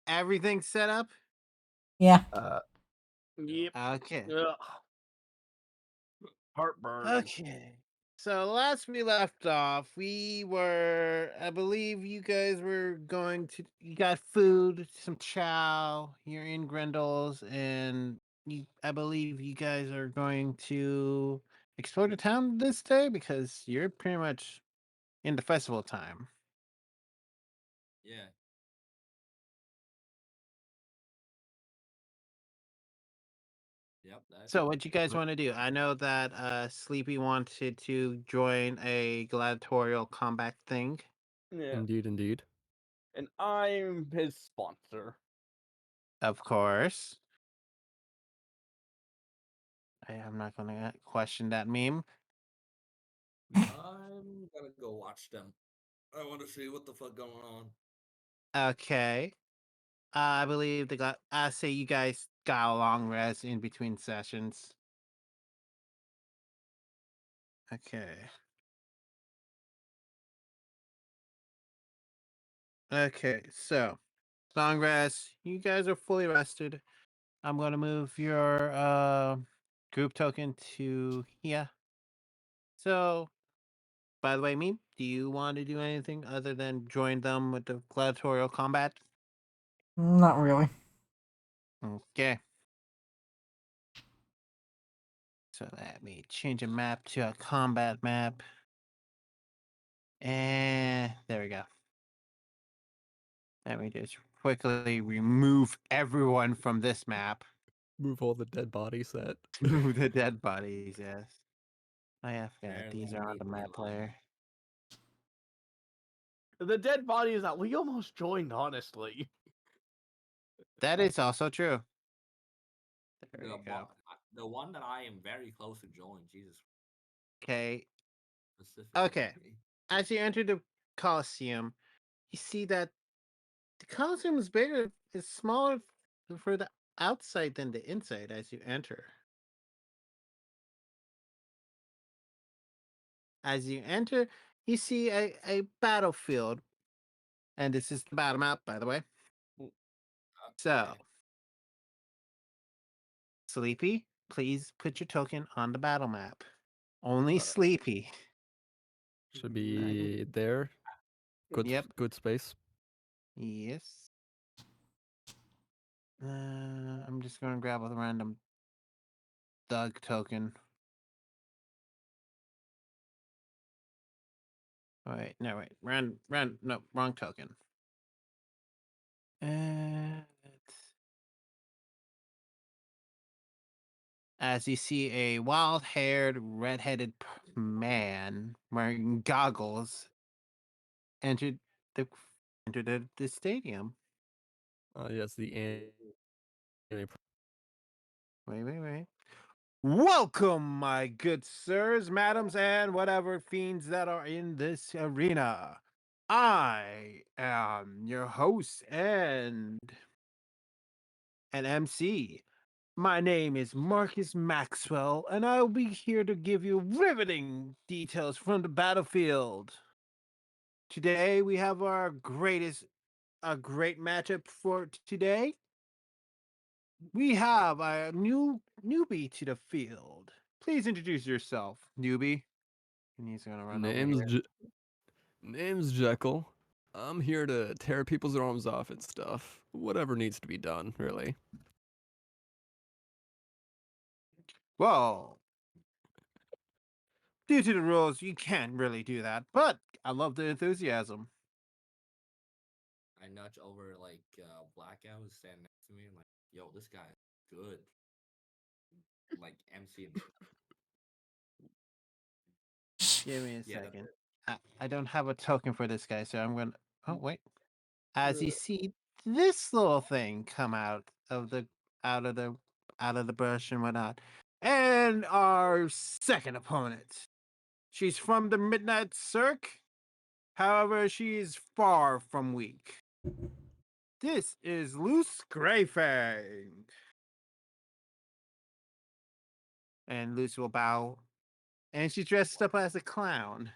everything set up? Yeah. Yep. Okay. Ugh. Heartburn. Okay. So last we left off, we were, I believe you guys were going to, you got food, some chow, you're in Grendel's, and I believe you guys are going to explore the town this day because you're pretty much in the festival time. Yeah. Yep. That's So what you guys But want to do? I know that Sleepy wanted to join a gladiatorial combat thing. yeah, Indeed, indeed. and I'm his sponsor. Of course. I am not going to question that meme. I'm gonna go watch them. I want to see what the fuck going on. Okay. I believe I say you guys got a long rest in between sessions. Okay. Okay, so long rest. You guys are fully rested. I'm gonna move your group token to here. So, by the way, me, do you want to do anything other than join them with the gladiatorial combat? Not really. Okay. So let me change a map to a combat map. And there we go. Let me just quickly remove everyone from this map. Move all the dead bodies that. Remove the dead bodies, yes. Oh yeah, I forgot. Apparently, These you are on need the me map alive. layer. The dead body is that we almost joined, honestly. That is also true. There The we go. the one that I am very close to join. Jesus, Okay. Okay. specifically. As you enter the Colosseum, you see that the Colosseum is bigger, is smaller for the outside than the inside as you enter. As you enter, you see a battlefield. And this is the battle map, by the way. So, Okay. Sleepy, please put your token on the battle map. Only Uh, Sleepy. Should I can, be there. yep. Good space. Yes. I'm just going to grab a random Doug token. Oh, wait, no, wait. No, wrong token. And as you see a wild-haired, red-headed man wearing goggles entered the the stadium. Yes, the anime. Wait. Welcome, my good sirs, madams, and whatever fiends that are in this arena. I am your host and an MC. My name is Marcus Maxwell, and I'll be here to give you riveting details from the battlefield. Today we have a great matchup for today. We have a newbie to the field. Please introduce yourself, newbie. And he's gonna run over Name's here. Je- Name's Jekyll. I'm here to tear people's arms off and stuff. Whatever needs to be done, really. Well, due to the rules, you can't really do that, but I love the enthusiasm. I nudge over like Blackout who's standing next to me and like, yo, this guy is good. Like MC and Give me a yeah, that's second. it. I don't have a token for this guy, so I'm gonna. Oh wait. As you see this little thing come out of the out of the brush and whatnot, and our second opponent. She's from the Midnight Cirque. However, she is far from weak. This is Luce Greyfang. And Luce will bow. And she's dressed up as a clown.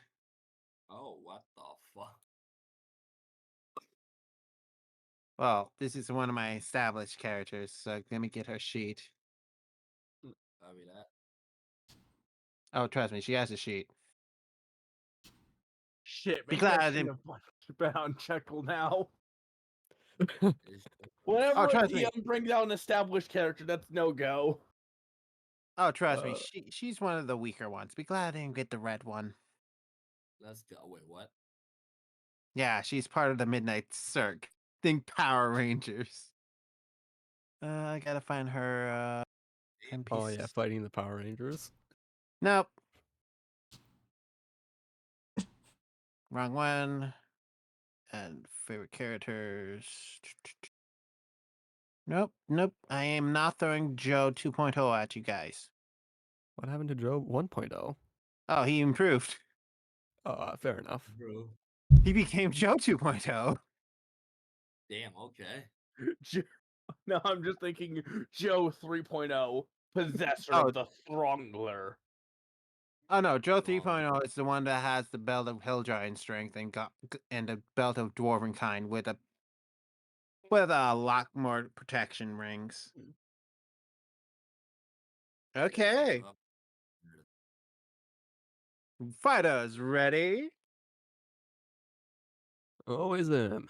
Oh, what the fuck? Well, this is one of my established characters, so let me get her sheet. Copy that. Oh, trust me, she has a sheet. Shit, Be maybe I glad I shouldn't have bet on Jekyll now. It's Oh, Whenever a trust me. DM brings out an established character, that's no go. Oh, trust me, Uh, she's one of the weaker ones. Be glad I didn't get the red one. Let's go. Wait, what? Yeah, she's part of the Midnight Cirque. Think Power Rangers. I gotta find her oh yeah, NPC. fighting the Power Rangers. Nope. Wrong one. And favorite characters. Nope, nope. I am not throwing Joe 2.0 at you guys. What happened to Joe 1.0? Oh, he improved. Fair enough. Bro. He became Joe 2.0. Damn, okay. No, I'm just thinking Joe 3.0, possessor Oh, of the Throngler. oh no, Joe Wrong. 3.0 is the one that has the belt of Hill Giant strength and the belt of Dwarven kind with a lot more protection rings. Okay, Up. fighters ready? Always am.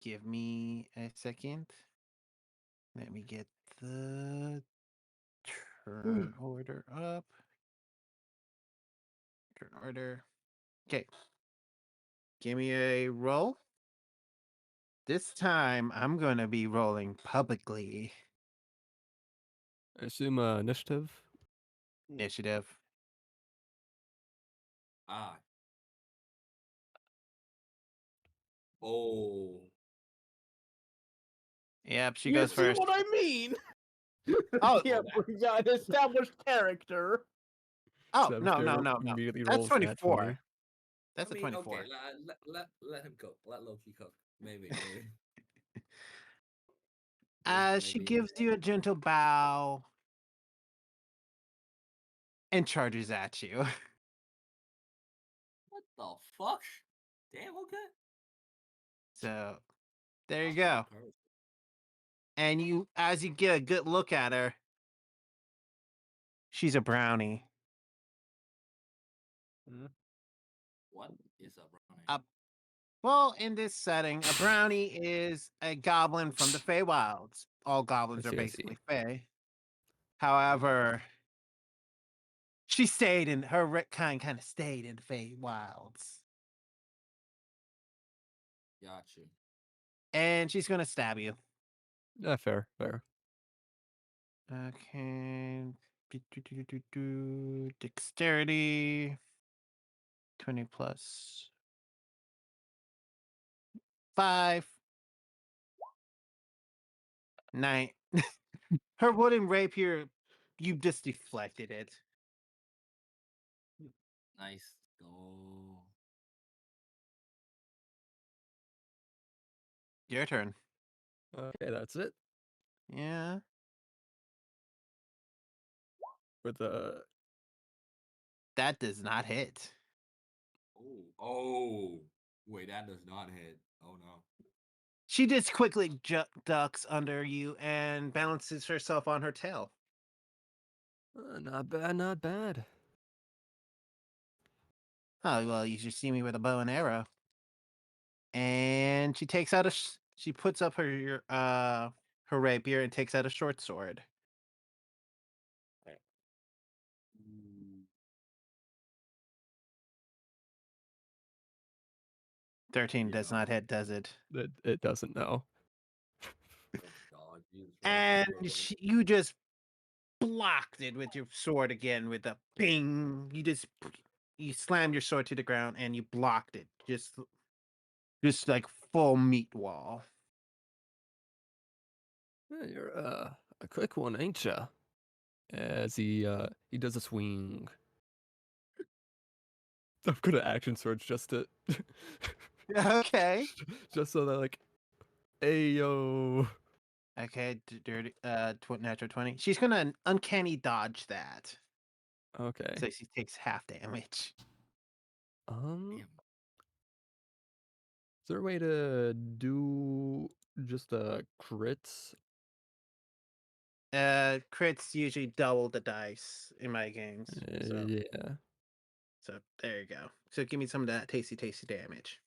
Give me a second. Let me get the turn order up. Turn order. Okay. Give me a roll. This time I'm going to be rolling publicly. I assume initiative. Initiative. Ah. Oh. Yep, she You goes see first. what I mean? Oh, Yeah, brings out an established character. oh, Established no, no, character no, no. immediately That's rolls nat 24. 20. That's I a mean, okay, 24. let him cook. Let Loki cook. Maybe. She Maybe. gives you a gentle bow and charges at you. What the fuck? Damn, okay. So there you Lost my go. courage. And as you get a good look at her, she's a brownie. What is up, Ronnie? A Well, in this setting, a brownie is a goblin from the Feywilds. All goblins are I see. basically Fey. However, she stayed in kind of stayed in Feywilds, Got you. and she's gonna stab you. Yeah, fair, fair. Okay, dexterity 20 plus 5 9. Her wooden rapier, you just deflected it. Nice. Go. Your turn. Okay, that's it. Yeah. With That does not hit. Oh. Oh. Wait, that does not hit. Oh no. She just quickly ducks under you and balances herself on her tail. not bad, not bad. Oh, well, you should see me with a bow and arrow. And she takes out she puts up her rapier and takes out a short sword. Ooh. 13 does Yeah. not hit, does it? It doesn't know. Oh god, Jesus And Christ. you just blocked it with your sword again with a ping. You slammed your sword to the ground and you blocked it. Just like full meat wall. Yeah, you're a quick one, ain't ya? As he does a swing. I'm gonna action surge just to Okay. just so that like, hey yo. Okay, dirty natural 20. She's gonna uncanny dodge that. Okay. So she takes half damage. Is Damn. there a way to do just crits? Crits usually double the dice in my games. So Yeah. so there you go. So give me some of that tasty damage.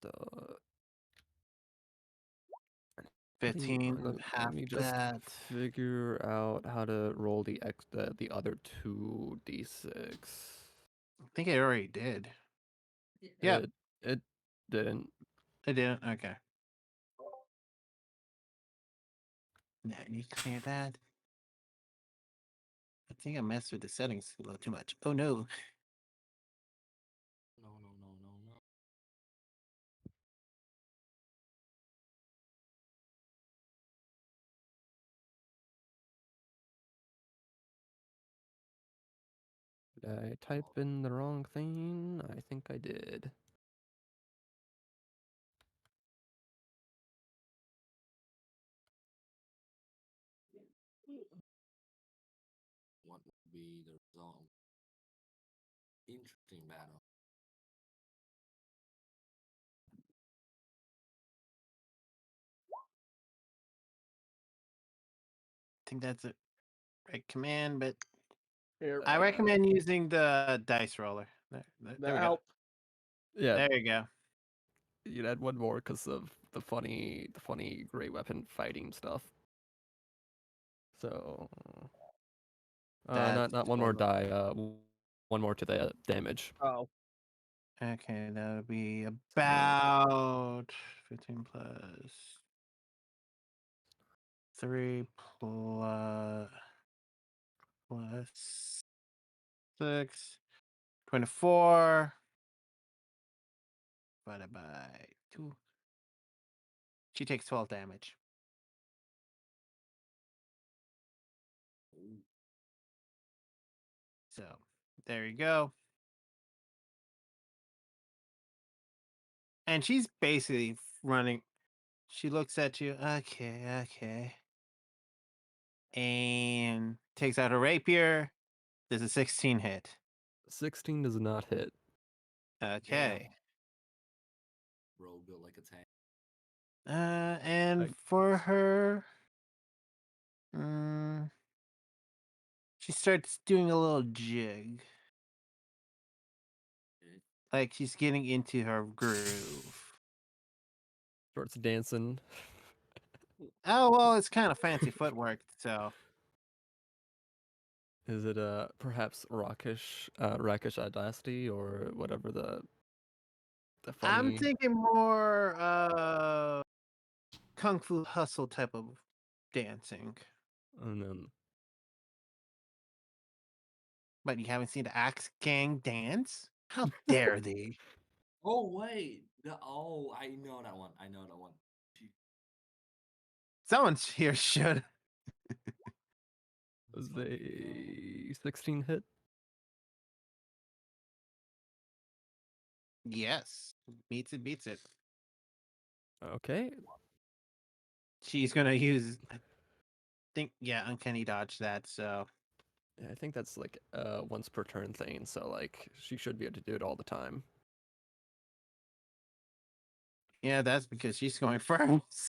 The 15, let half me just that. figure out how to roll the other 2d6. I think I already did. Yep, It didn't. I did. Okay. Now you clear that. I think I messed with the settings a little too much. Oh no. No, no, no, no, no. Did I type in the wrong thing? I think I did. What would be the result? Interesting battle. I think that's a right command, but Here, I recommend using the dice roller. There we go. help. Yeah, There you go. you'd add one more because of the funny great weapon fighting stuff. So, That's not one more total. die. One more to the damage. Oh, Okay, that would be So, about 15 plus 3 plus 6, 24 divided by 2. She takes 12 damage. Ooh. So there you go. And she's basically running. She looks at you. Okay. And takes out her rapier. There's a 16 hit. 16 does not hit. Okay. Bro built like a tank. And I- for her, she starts doing a little jig. Okay. Like she's getting into her groove. Starts dancing. Oh, well, it's kind of fancy footwork, so. Is it perhaps Rakish Audacity or whatever the I'm funny? thinking more Kung Fu Hustle type of dancing. And then But you haven't seen the Axe Gang dance? How dare they? Oh wait, I know that one. I know that one. She- Someone here should. was fucking, a 16 hit. Yes. Beats it. Okay, She's gonna use I think Uncanny Dodge that, so yeah, I think that's like once per turn thing. So like she should be able to do it all the time. yeah, that's because she's going first.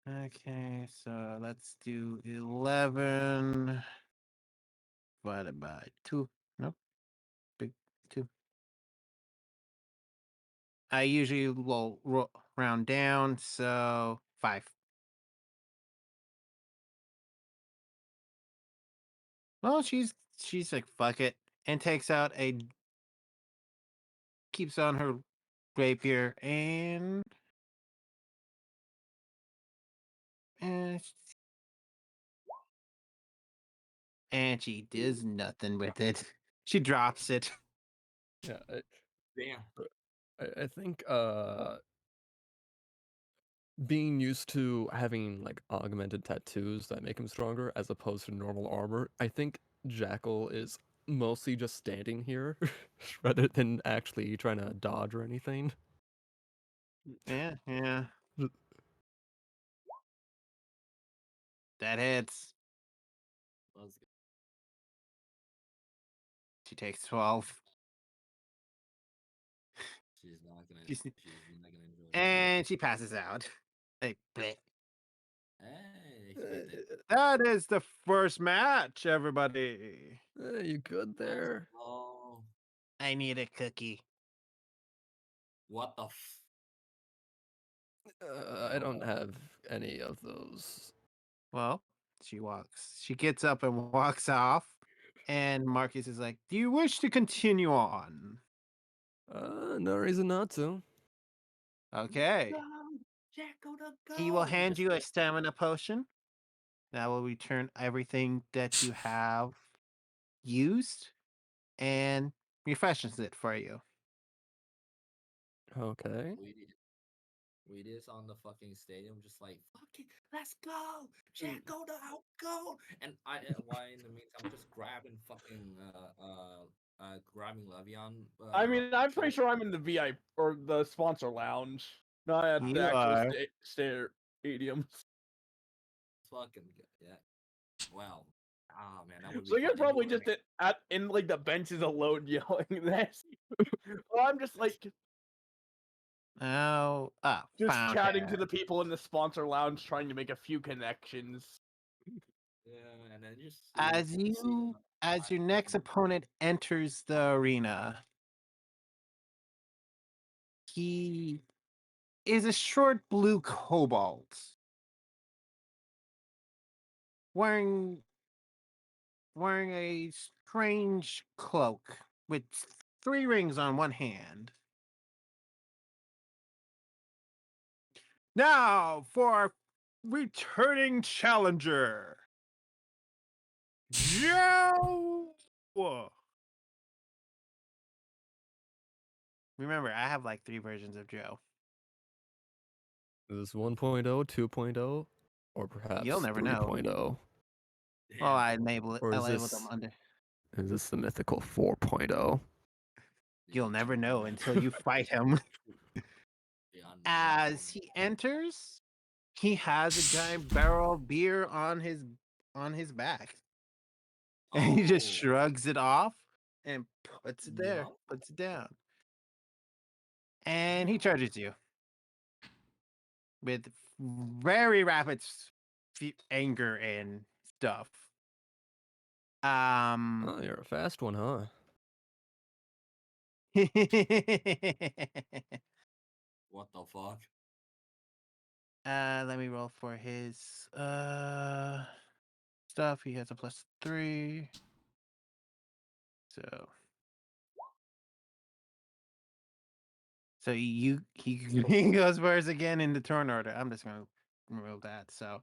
Okay, so let's do 11 divided by 2. Nope, big 2. I usually will round down, so 5. Well, she's like fuck it and takes out a keeps on her rapier and and she does nothing with it. She drops it. Yeah, Damn. I think being used to having like augmented tattoos that make him stronger as opposed to normal armor, I think Jackal is mostly just standing here rather than actually trying to dodge or anything. Yeah. That hits. Let's go. She takes 12. She's not gonna. She's- She's not gonna enjoy it. And she passes out. Like, bleh. Hey, expect it. That is the first match, everybody. Hey, you good there? Oh, I need a cookie. what the? I don't have any of those. Well, she gets up and walks off. And Marcus is like, do you wish to continue on? No reason not to. Okay. Go, Jacko, the go. He will hand you a stamina potion. That will return everything that you have used and refreshes it for you. Okay. We did this on the fucking stadium, just like fuck it, let's go, Jacko, the go. And why in the meantime, I'm just grabbing fucking grabbing Le'Veon. I mean, I'm pretty shirt. sure I'm in the VIP or the sponsor lounge, not at the You actual are. stadium. Fucking good, yeah. Well, ah man, that would be So you're fun. probably just in like the benches alone yelling this. Well, I'm just like Oh, just found chatting to it. the people in the sponsor lounge, trying to make a few connections. Yeah, and then just As as your next opponent enters the arena, he is a short blue cobalt wearing a strange cloak with 3 rings on one hand. Now for our returning challenger, Joe. Remember, I have like 3 versions of Joe. Is this 1.0, 2.0, or perhaps You'll never know. 3.0? Well, I Or is labeled them this under. the mythical 4.0? You'll never know until you fight him. As he enters, he has a giant barrel of beer on his back. And he just shrugs it off and puts it there, Yup. puts it down. And he charges you with very rapid anger and stuff. Oh, you're a fast one, huh? What the fuck? Let me roll for his stuff. He has a +3. So he he goes first again in the turn order. I'm just gonna roll that. So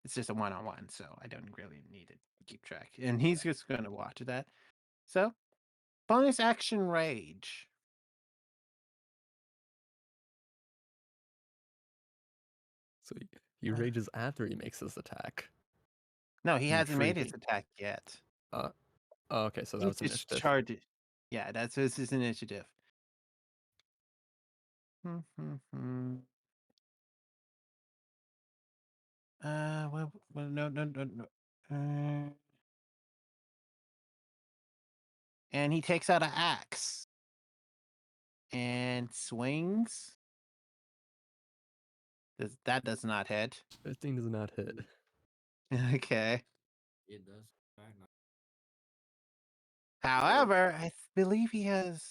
it's just a 1-on-1, so I don't really need to keep track. And he's just gonna watch that. So bonus action rage. So he rages after he makes his attack. No, he hasn't made his Intriguing. attack yet. Oh, okay, so that He was just initiative. charged it. Yeah, that's his initiative. Well, no, no, no, no. And he takes out an axe and swings. That does not hit. 15 does not hit. Okay. It does. However, I believe he has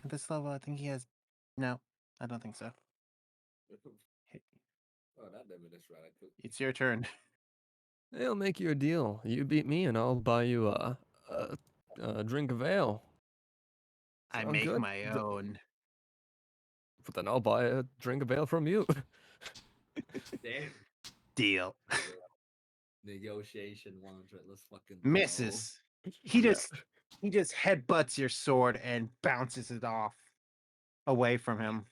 at this level. I think he has. No, I don't think so. Oh, that diminished right quick. It's your turn. Hey, I'll make you a deal. You beat me, and I'll buy you a drink of ale. I Sound make good? my own. But then I'll buy a drink of ale from you. Damn. Deal. Negotiation 100. Let's fucking go. Misses. He Yeah. just headbutts your sword and bounces it off away from him.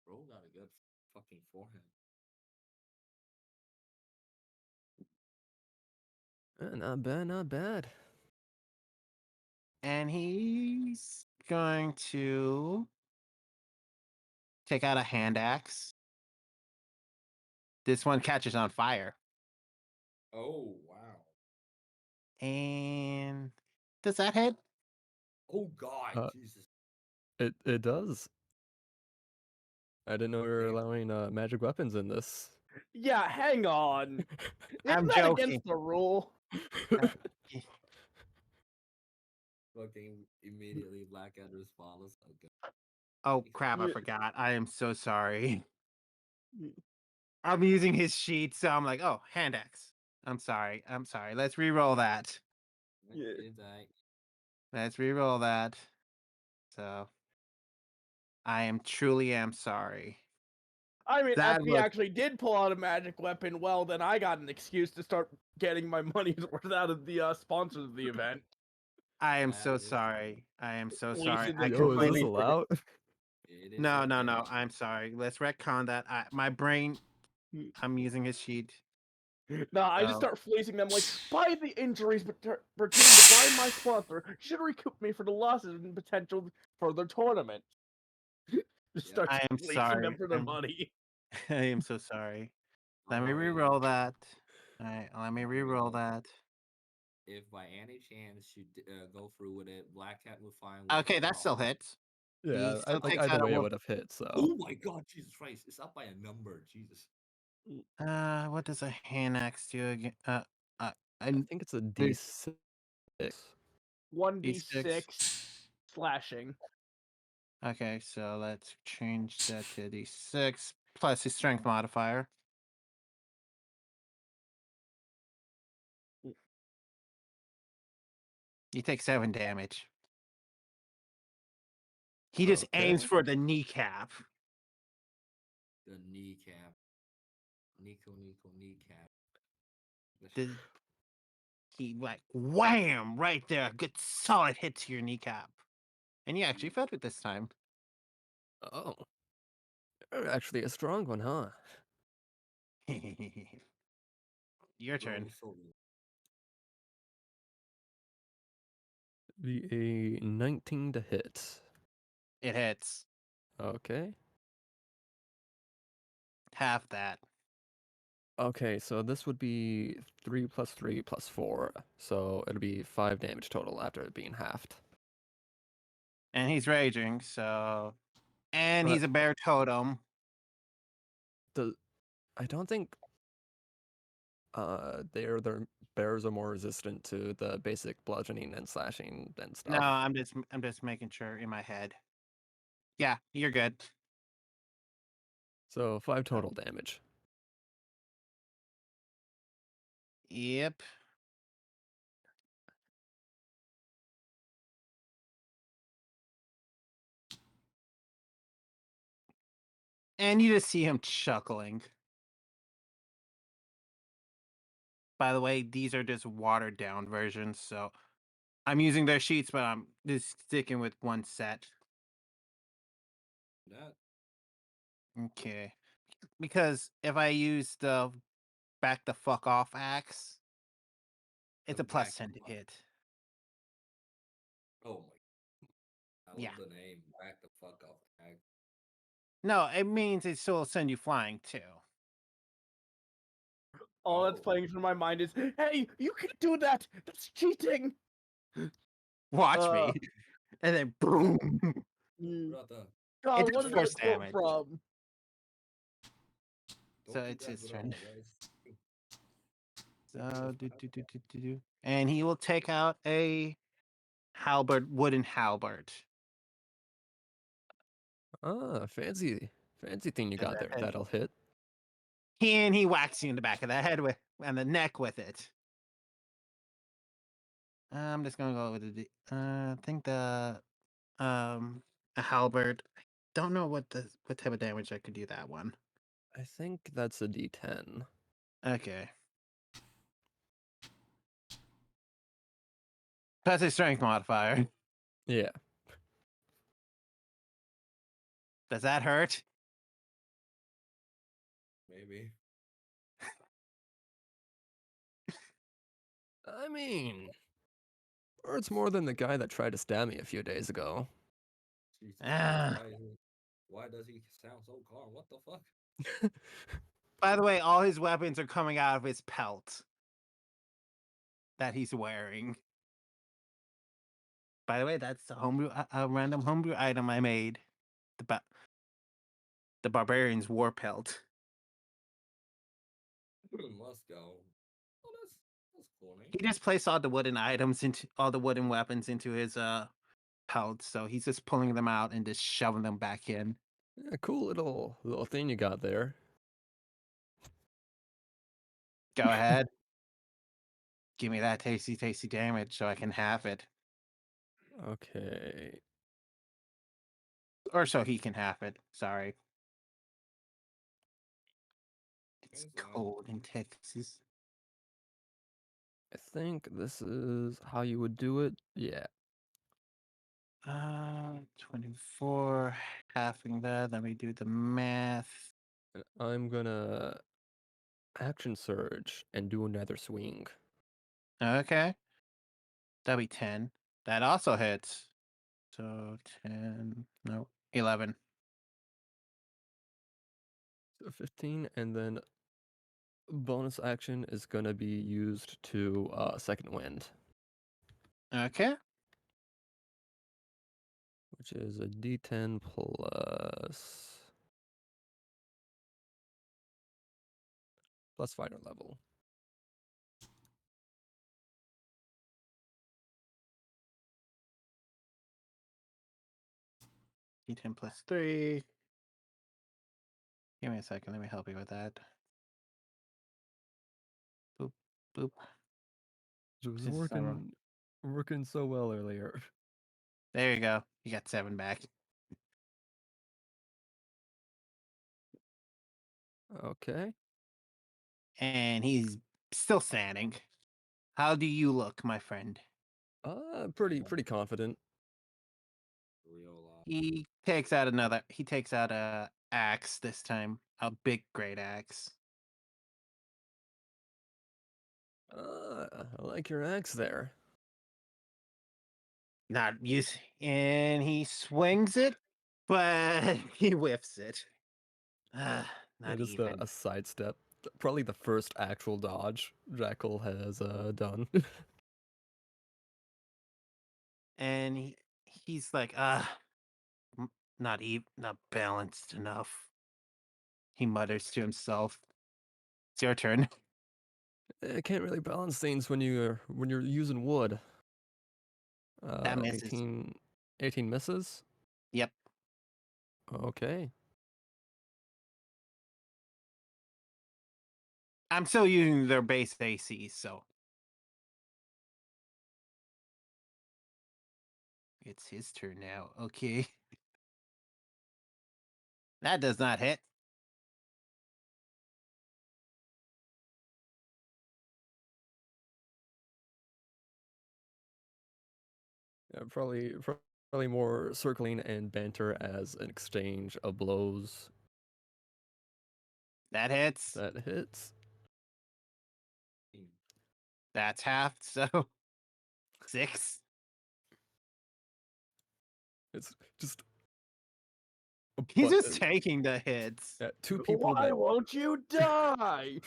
Bro got a good fucking forehead. Not bad, not bad. And he's going to take out a hand axe. This one catches on fire. Oh wow. And does that hit? Oh God, Uh, Jesus. it does. I didn't know we were Damn. allowing magic weapons in this. Yeah, hang on. I'm Isn't that joking. against the rule? Uh, Fucking immediately Blackadder's follows. Okay. oh crap! I Yeah. forgot. I am so sorry. Mm. I'm using his sheet, so I'm like, oh, hand X. I'm sorry. I'm sorry. Let's re-roll that. Yeah. It's alright. Let's re-roll that. So I truly am sorry. I mean, That if he was actually did pull out a magic weapon, well, then I got an excuse to start getting my money's worth out of the sponsors of the event. I am That so is sorry. I am so Fleecing sorry. them I for Yo, is this completely money. forgot. allowed? it is No, no, okay. no. I'm sorry. Let's retcon that. My brain. I'm using his sheet. Nah, I just So start fleecing them like, by the injuries pertaining to by my sponsor, you should recoup me for the losses and potential for the tournament. Just Yep. start I am fleecing them sorry. for their money. I am so sorry. Let I'm me already re-roll that. All right. Let me I'm already re-roll know that. if by any chance you go through with it, Black Cat will find with Okay, the that still problem. hits. He Yeah, still like takes either out a way it wolf. would have hit. So Oh my God, Jesus Christ! It's up by a number. Jesus. What does a hand axe do again? I And think it's a there's D6. D6. 1d6 slashing. Okay, so let's change that to D6 plus his strength modifier. You take 7 damage. He just aims Okay. for the kneecap. The kneecap. Nico kneecap. The, he like wham right there, good solid hit to your kneecap, and you actually felt it this time. Oh, you're actually a strong one, huh? Your Bro, turn. so Be a 19 to hit. It hits Okay. half that, Okay, so this would be 3 plus 3 plus 4. So it'll be 5 damage total after it being halved. and he's raging. So, and But he's a bear totem. the I don't think their bears are more resistant to the basic bludgeoning and slashing and No, stuff. I'm just making sure in my head. Yeah, you're good. So 5 total damage. Yep. And you just see him chuckling. By the way, these are just watered down versions, so I'm using their sheets, but I'm just sticking with one set. that Okay. Because if I use the back the fuck off axe, the it's a back. plus 10 to hit. Oh my! I Yeah. love the name. Back the fuck off. No, it means it still send you flying too. All that's Oh, playing through my mind is, hey, you can do that! That's cheating! Watch Uh, me. And then brother, boom. brother, God, It's what his is don't that a first quote damage. from? So don't do it's that, his turn. brother. Guys. So do. And he will take out a wooden halberd. Ah, fancy thing you Does got that there. hit? That'll hit. And he whacks you in the back of the head with and the neck with it. I'm just gonna go with I think a halberd. I don't know what type of damage I could do that one. I think that's a D10. Okay. That's a strength modifier. Yeah. Does that hurt? Maybe. I mean, hurts more than the guy that tried to stab me a few days ago. Jesus Christ. Ah. Why does he sound so calm? What the fuck? By the way, all his weapons are coming out of his pelt. that he's wearing. By the way, that's a homebrew, a random homebrew item I made. The barbarian's war pelt. Let's go. Oh, that's cool, man. He just placed all the wooden weapons into his pelt, so he's just pulling them out and just shoving them back in. Yeah, cool little thing you got there. Go ahead. Give me that tasty, tasty damage so I can have it. Okay. Or so he can have it. Sorry. It's It's alright. cold in Texas. I think this is how you would do it. Yeah. 24, halving that. Let me do the math. And I'm gonna action surge and do another swing. Okay. That'll be 10. That also hits. So 10, no, 11. So 15, and then bonus action is gonna be used to second wind, Okay. which is a D10 plus fighter level. D10 plus 3. Give me a second. Let me help you with that. Boop, boop. It was Since it's not wrong. working so well earlier. There you go. You got 7 back. Okay. And he's still standing. How do you look, my friend? Pretty confident. Real He takes out a axe this time. A big great axe. I like your axe there. Not use and he swings it, but he whiffs it. Yeah, Not just even. a sidestep. Probably the first actual dodge Jackal has done. And he's like, not balanced enough. He mutters to himself. It's your turn. I can't really balance things when you're using wood. That misses. 18 misses. Yep. Okay. I'm still using their base AC, so it's his turn now. Okay. That does not hit. Yeah, probably more circling and banter as an exchange of blows. That hits. That hits. team. That's half, so 6. It's just He's but just taking the hits. yeah, two people Why that won't you die?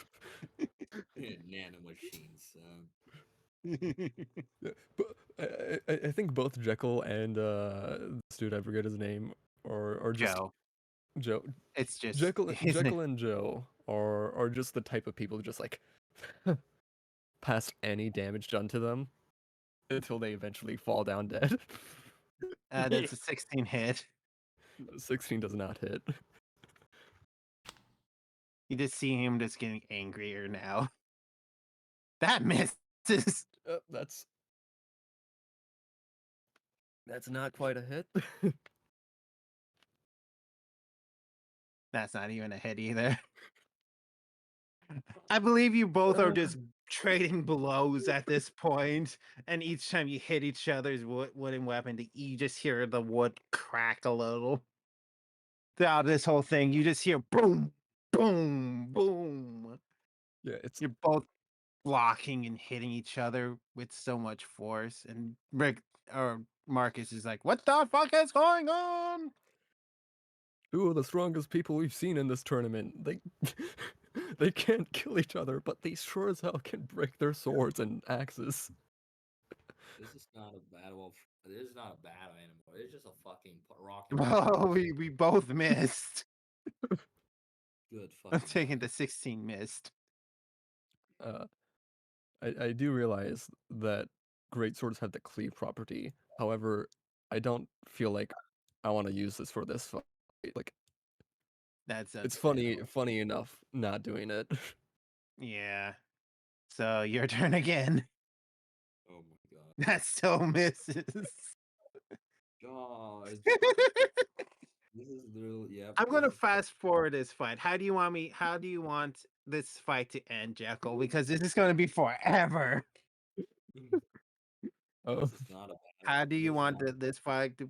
Nano machines. yeah, but I think both Jekyll and this dude I forget his name or just Joe. Joe It's just Jekyll his name. Jekyll and Joe are just the type of people who just like past any damage done to them until they eventually fall down dead. That's a 16 hit. 16 does not hit. You just see him just getting angrier now. That misses. That's not quite a hit. That's not even a hit either. I believe you both are just trading blows at this point, and each time you hit each other's wooden weapon, you just hear the wood crack a little. Throughout this whole thing, you just hear boom, boom, boom. Yeah, it's You're both blocking and hitting each other with so much force, and Rick or Marcus is like, "What the fuck is going on?" two of the strongest people we've seen in this tournament. They They can't kill each other, but they sure as hell can break their swords and axes. This is not a battle. This is not a battle anymore. It's just a fucking rock and Oh, paper we, shit. we both missed. Good I'm fucking taking night. the 16 missed. Uh, I do realize that great swords have the cleave property. However, I don't feel like I want to use this for this fight. Like, That's it's understandable. funny enough not doing it. Yeah. So your turn again. Oh my god. That still misses. God. This is literally, yep. I'm This gonna is fast forward this fight. How do you want me? How do you want this fight to end, Jekyll? Because this is gonna be forever. Oh, this is not a battle. How do you This is want not. this fight to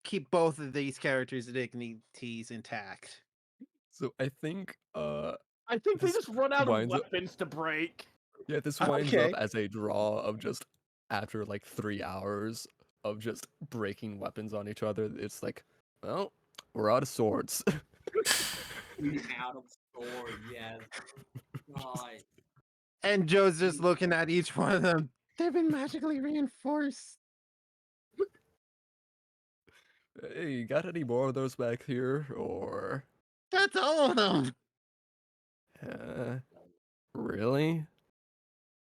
keep both of these characters' dignities intact? so I think I think they this just run out of winds up weapons to break. yeah, this winds up Okay. as a draw of just after like 3 hours of just breaking weapons on each other. It's like, well, we're out of swords. We out of sword, yes. God. And Joe's just We, looking at each one of them. They've been magically reinforced. Hey, you got any more of those back here? Or That's all of them. uh, really?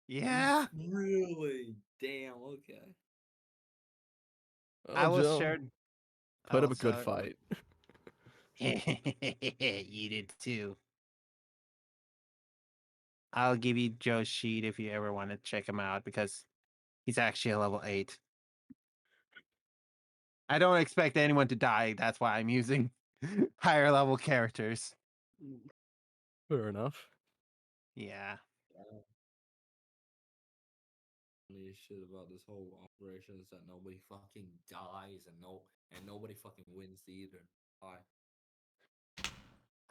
Yeah. really? Damn, okay. Oh, I was Joe, sure. put up Oh, a good sorry. fight. You did too. I'll give you Joe's sheet if you ever want to check him out because he's actually a level 8. I don't expect anyone to die. That's why I'm using higher level characters. Fair enough. Yeah. Yeah. Funny shit about this whole operation is that nobody fucking dies and nobody fucking wins either. Why?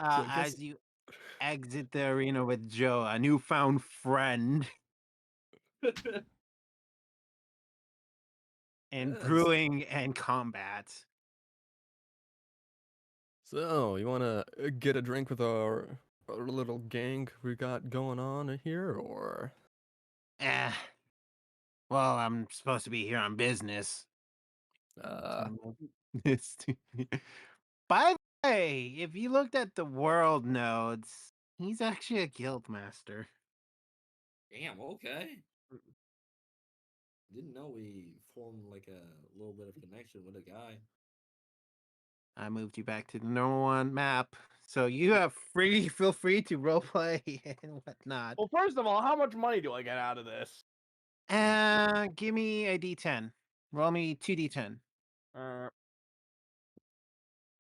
So I guess As you exit the arena with Joe, a newfound friend, in yes. brewing and combat. So you wanna get a drink with our little gang we got going on here, or Eh, well, I'm supposed to be here on business. uh, This By the way, if you looked at the world nodes, he's actually a guild master. Damn, okay. Didn't know we formed like a little bit of connection with a guy. I moved you back to the normal one map, so you have feel free to roleplay and whatnot. Well, first of all, how much money do I get out of this? Give me a D10. Roll me 2D10.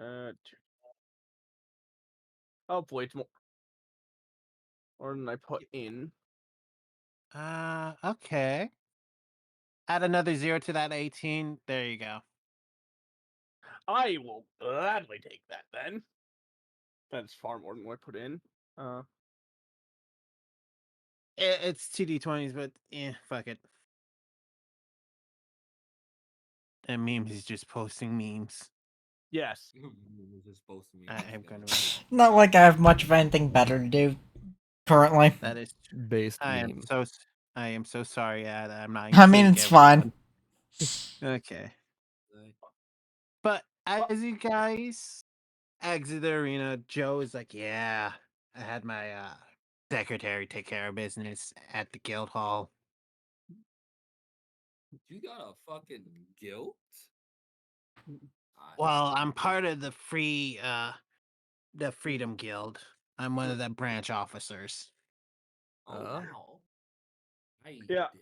Uh, hopefully it's more than I put in. Okay. Add another 0 to that 18. There you go. I will gladly take that then. That's far more than what I put in. It's 2D20s, but fuck it. And memes is just posting memes. Yes. We're just supposed to mean I'm fucking gonna. Not like I have much of anything better to do currently. That is. based I am meme? so. I am so sorry. I'm not I mean, including it's fine. everyone. Okay. like, But as you guys exit the arena, Joe is like, "Yeah, I had my secretary take care of business at the guild hall. you got a fucking guilt? I, Well, I'm part of the Freedom Guild. I'm one of the branch officers. oh wow. I Yeah. did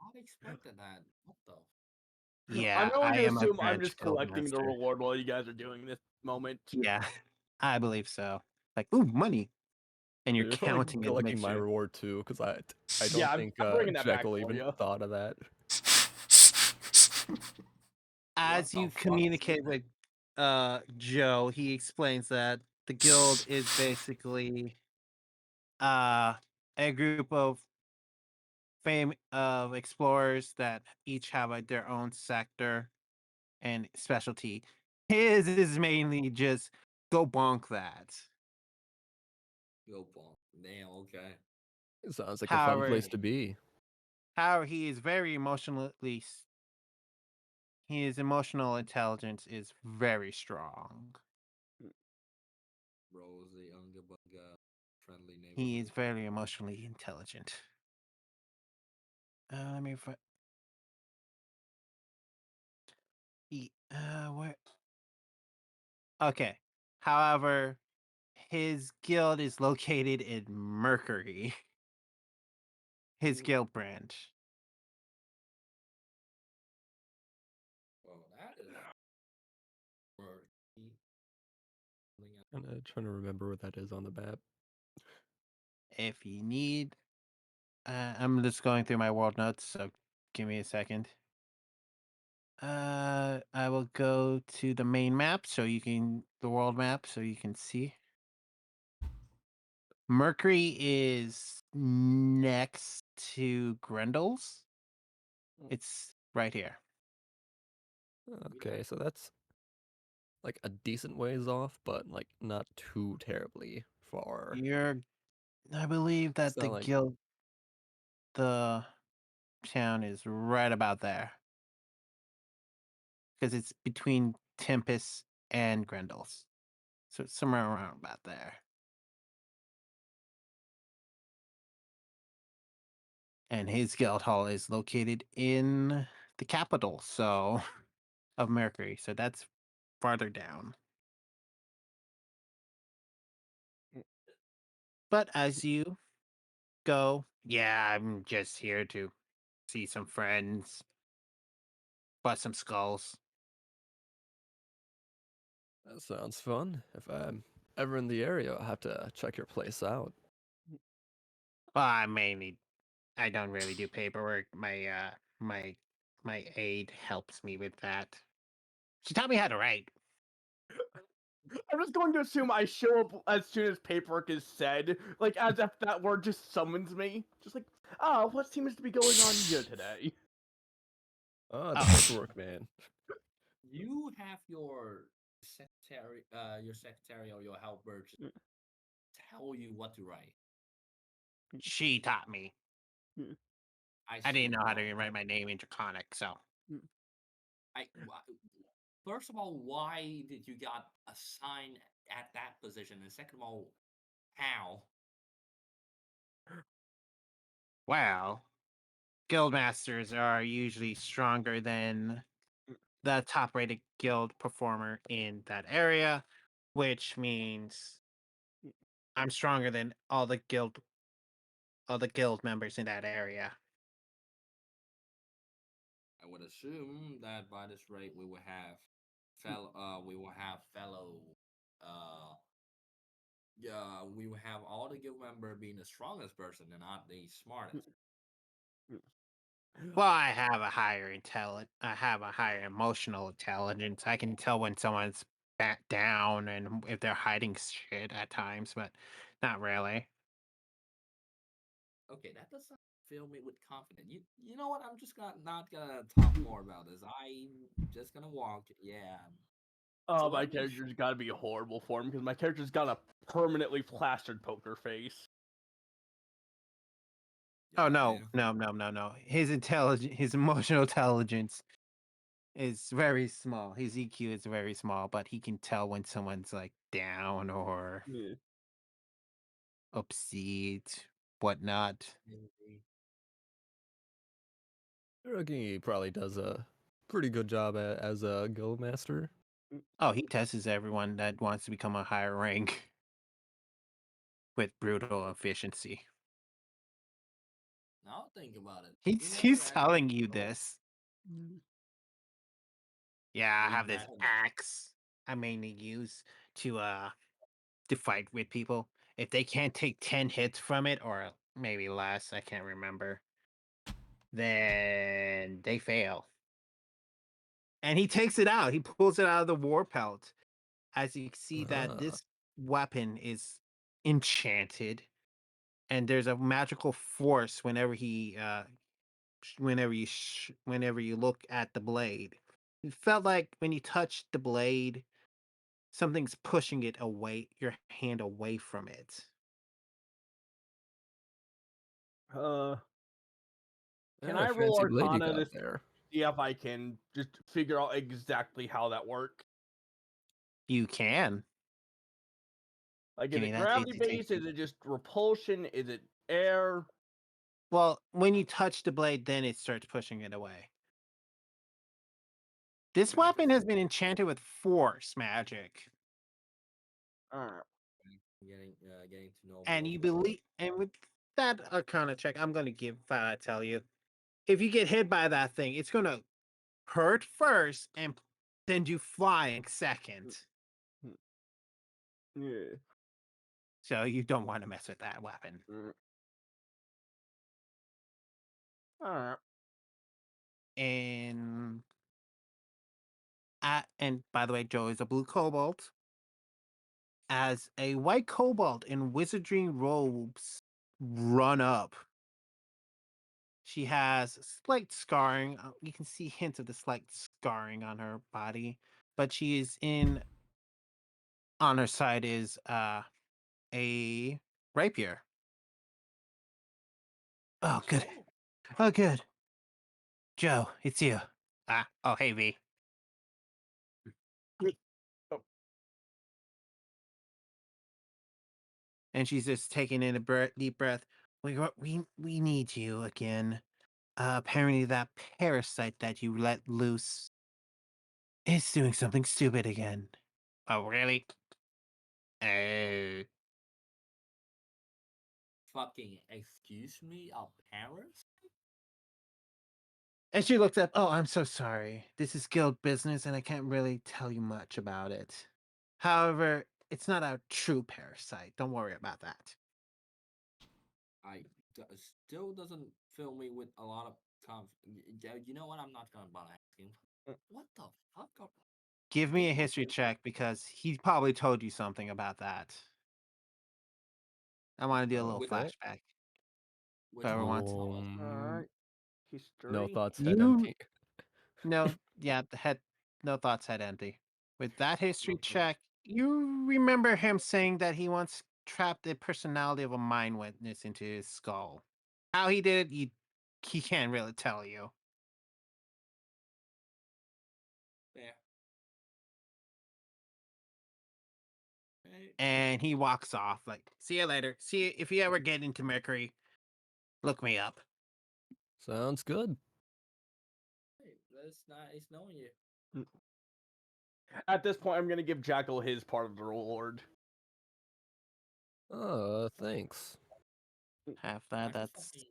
not expected that. What the? I'm Yeah, going I to am a assume I'm branch just guild collecting the master. reward while you guys are doing this moment. Yeah, I believe so. Like, ooh, money, and you're You're probably counting it to make collecting my sure. reward too, because I Yeah, don't think I'm bringing that back Jekyll for even you. thought of that. What As the you fuck? communicate with Joe, he explains that the guild is basically uh a group of explorers that each have their own sector and specialty. His is mainly just go bonk that. Go bonk. Damn. Okay. It sounds like a fun However, place to be. he is very his emotional intelligence is very strong. Bro is a unga bunga friendly He is neighborhood. very emotionally intelligent. Let me find. Where? Okay. However, his guild is located in Mercury. His guild branch. Well, that is murky. Trying to remember what that is on the map. If you need, I'm just going through my world notes, so give me a second. I will go to the main map the world map, so you can see. Mercury is next to Grendel's. It's right here. Okay, so that's like a decent ways off, but like not too terribly far. I believe Is that that like the town is right about there. Because it's between Tempest and Grendel's. So it's somewhere around about there. And his guild hall is located in the capital, of Mercury. So that's farther down. But as you go, yeah, I'm just here to see some friends, bust some skulls. that sounds fun. If I'm ever in the area, I'll have to check your place out. Well, I don't really do paperwork. My aide helps me with that. She taught me how to write. I'm just going to assume I show up as soon as paperwork is said, like as if that word just summons me. Just like, oh, what seems to be going on here today? Ah, the Oh, paperwork man. You have your secretary or your helper just tell you what to write. she taught me. I I didn't see. know how Well, to write my name in Draconic, so. first of all, why did you got assigned at that position? And second of all, how? Well, guildmasters are usually stronger than the top rated guild performer in that area, which means I'm stronger than all the guild members in that area. I would assume that by this rate we will have fellow uh yeah, we will have all the guild member being the strongest person and not the smartest. Well, I have a higher emotional intelligence. I can tell when someone's back down and if they're hiding shit at times, but not really. Okay, that doesn't fill me with confidence. You know what? I'm just gonna not gonna talk more about this. I'm just gonna walk. Yeah. So Oh, my let me character's gotta be horrible for him because my character's got a permanently plastered poker face. Oh God no, damn. no, no, no, no. His emotional intelligence is very small. His EQ is very small, but he can tell when someone's like down or Yeah. upset, whatnot. I reckon he probably does a pretty good job as a guild master. Oh, he tests everyone that wants to become a higher rank with brutal efficiency. Now think about it. He never He's actually telling you told this. Yeah, I we have this met him. axe I mainly use to fight with people. If they can't take 10 hits from it or maybe less, I can't remember, then they fail. And he takes it out. He pulls it out of the war pelt. As you can see that Ah, this weapon is enchanted and there's a magical force whenever you look at the blade. It felt like when you touched the blade, something's pushing your hand away from it. Uh, can Yeah, I roll fancy blade you Arcana got to there. see if I can just figure out exactly how that works? You can. Like, is Give me it that gravity easy based? Is it just repulsion? Is it air? Well, when you touch the blade, then it starts pushing it away. This Can I weapon just- has been enchanted with force magic, Alright. getting to know and both you of them. believe, and with that Arcana check, I'm going to give. Tell you, if you get hit by that thing, it's going to hurt first and send you flying second. Yeah. So you don't want to mess with that weapon. Alright. And by the way, Joe is a blue cobalt. As a white cobalt in wizardry robes run up, she has slight scarring. You can see hints of the slight scarring on her body, but she is in. On her side is a rapier. Oh, good. Oh, good. Joe, it's you. Oh, hey, V. Oh. And she's just taking in a deep breath. We need you again. Apparently, that parasite that you let loose is doing something stupid again. Oh, really? Uh, Fucking excuse me, Paris? and she looks up. Oh, I'm so sorry. This is guild business, and I can't really tell you much about it. However, it's not a true parasite. Don't worry about that. Still doesn't fill me with a lot of confidence. You know what? I'm not gonna bother asking. What the fuck? Give me a Damn, history check because he probably told you something about that. I want to do a little With- flashback. which Whoever one? wants. Alright. History. No thoughts, head You empty. no, yeah, the head, no thoughts, head empty. With that history Mhm. check, you remember him saying that he once trapped the personality of a mind witness into his skull. How he did it, he can't really tell you. There. Hey, And he walks off like, see you later. See you, if you ever get into Mercury, look me up. Sounds good. hey, that's nice knowing you. At this point, I'm gonna give Jackal his part of the reward. Thanks. Half I that, just that's fucking,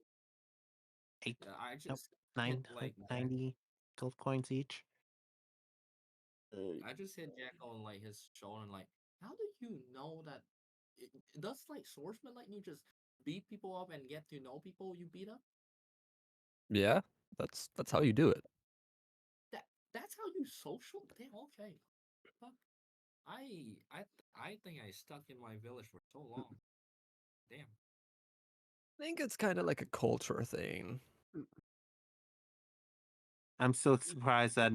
eight, I nope, just hit like 90 gold coins each. I just hit Jack on like his shoulder and like, how do you know that? Does like swordsman like you just beat people up and get to know people you beat up? Yeah, that's how you do it. That's how you social. Damn, okay. Fuck. I think I stuck in my village for so long. Damn. I think it's kind of like a culture thing. I'm so surprised that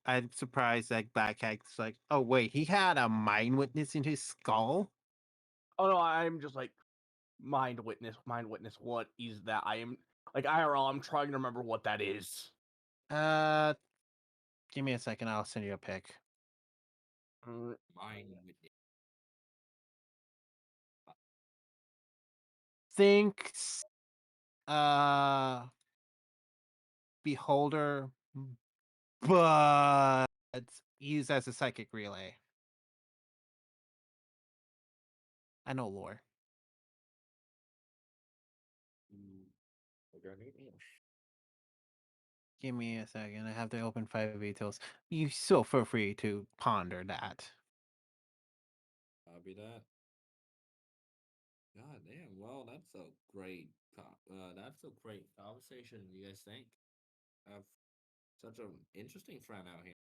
I'm surprised that Black Cat's like, oh wait, he had a mind witness in his skull? Oh no, I'm just like mind witness. Mind witness. What is that? I am like IRL. I'm trying to remember what that is. Uh, give me a second, I'll send you a pic. Mine with it. Think, uh, Beholder, but used as a psychic relay. I know lore. Give me a second. I have to open 5 tools. You still feel free to ponder that. Copy that. God damn. Well, that's a great conversation. You guys think? I have such an interesting friend out here.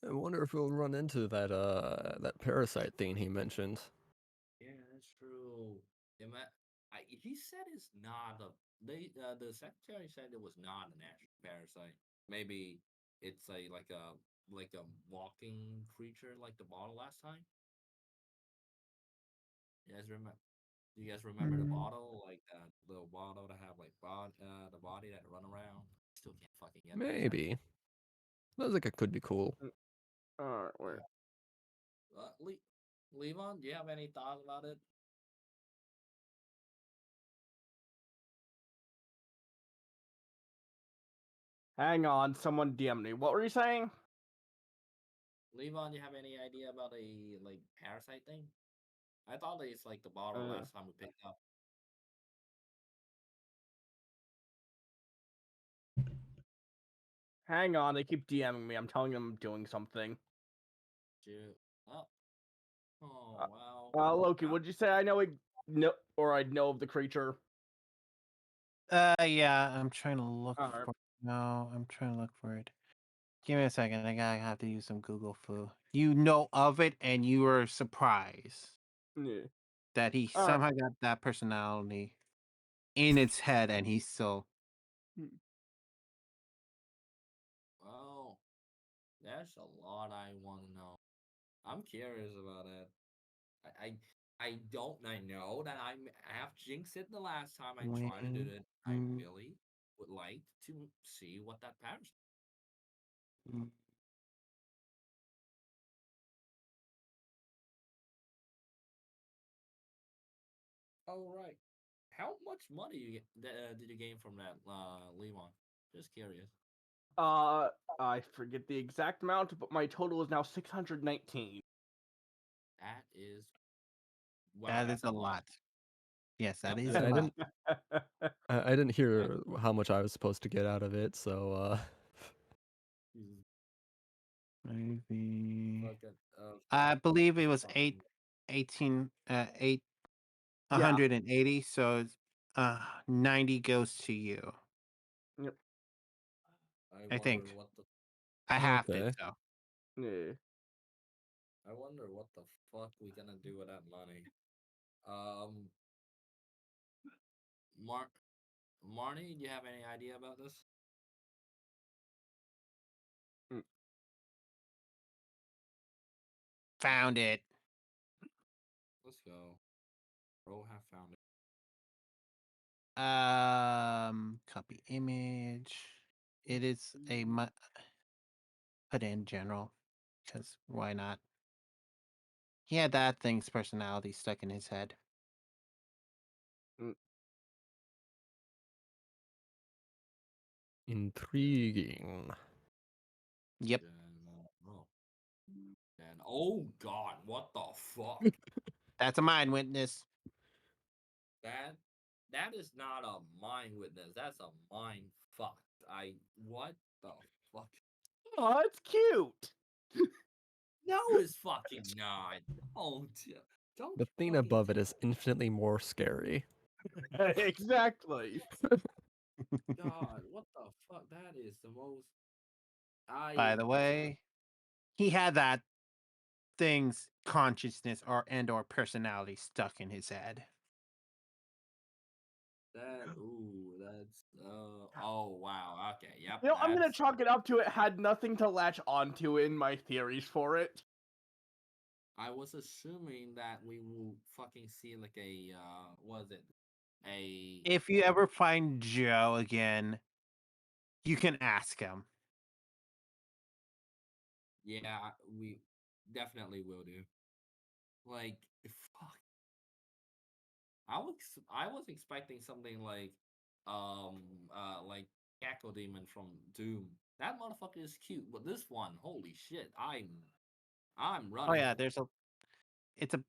I wonder if we'll run into that parasite thing he mentioned. Yeah, that's true. He said it's not a. The secretary said it was not an actual parasite. Maybe it's like a walking creature like the bottle last time. You guys remember? Do you guys remember the Mm. bottle, like that little bottle that have like the body that run around? Still can't fucking get that shit. Maybe. Looks like it could be cool. Alright, where? Levon, do you have any thoughts about it? Hang on, someone DM me. What were you saying? Levon, do you have any idea about a like parasite thing? I thought it's like the bottle last time we picked up. Hang on, they keep DMing me. I'm telling them I'm doing something. Shoot. Oh. Oh Uh, wow. Loki, would you say I know I know of the creature? Yeah, I'm trying to look Alright. for. No, I'm trying to look for it. Give me a second. I gotta have to use some Google foo. You know of it, and you were surprised Yeah. that he Alright. somehow got that personality in its head, and he's still. Well, there's a lot I want to know. I'm curious about it. I don't. I know that I have jinxed it the last time I tried to do Wing. it. I really would like to see what that parasite. Mm. Oh right. How much money did you gain from that, Levon? Just curious. I forget the exact amount, but my total is now 619. That is wow. That is That's a a lot. lot. Yes, that Yep, is that's a I a lot. lot. I didn't hear how much I was supposed to get out of it, so Jesus Maybe. fucking. I believe it Jesus was fucking. 180. So it's, 90 goes to you. Yep. I I wonder think what the. I halved it. okay. So Yeah. I wonder what the fuck we gonna do with that money. Um, Mar, Marnie, do you have any idea about this? Mm. found it. Let's go. Bro, have found it. Copy image. It is a put in general, because why not? He had that thing's personality stuck in his head. Intriguing. Yep, Oh, and oh god, what the fuck? that's a mind witness. that that is not a mind witness. That's a mind fuck. What the fuck? Oh, it's cute. No, it's fucking not. Don't The thing fucking above it tell is infinitely more scary. Exactly. God, what the fuck? That is the most. By the way, he had that thing's consciousness or personality stuck in his head. That's oh wow, okay, yep, You know, I'm gonna that's chalk it up to it had nothing to latch onto in my theories for it. I was assuming that we will fucking see like a what is it? A If you ever find Joe again, you can ask him. yeah, we definitely will do. Like fuck. I was expecting something like Gecko Demon from Doom. That motherfucker is cute, but this one, holy shit, I'm Oh running. yeah, it's a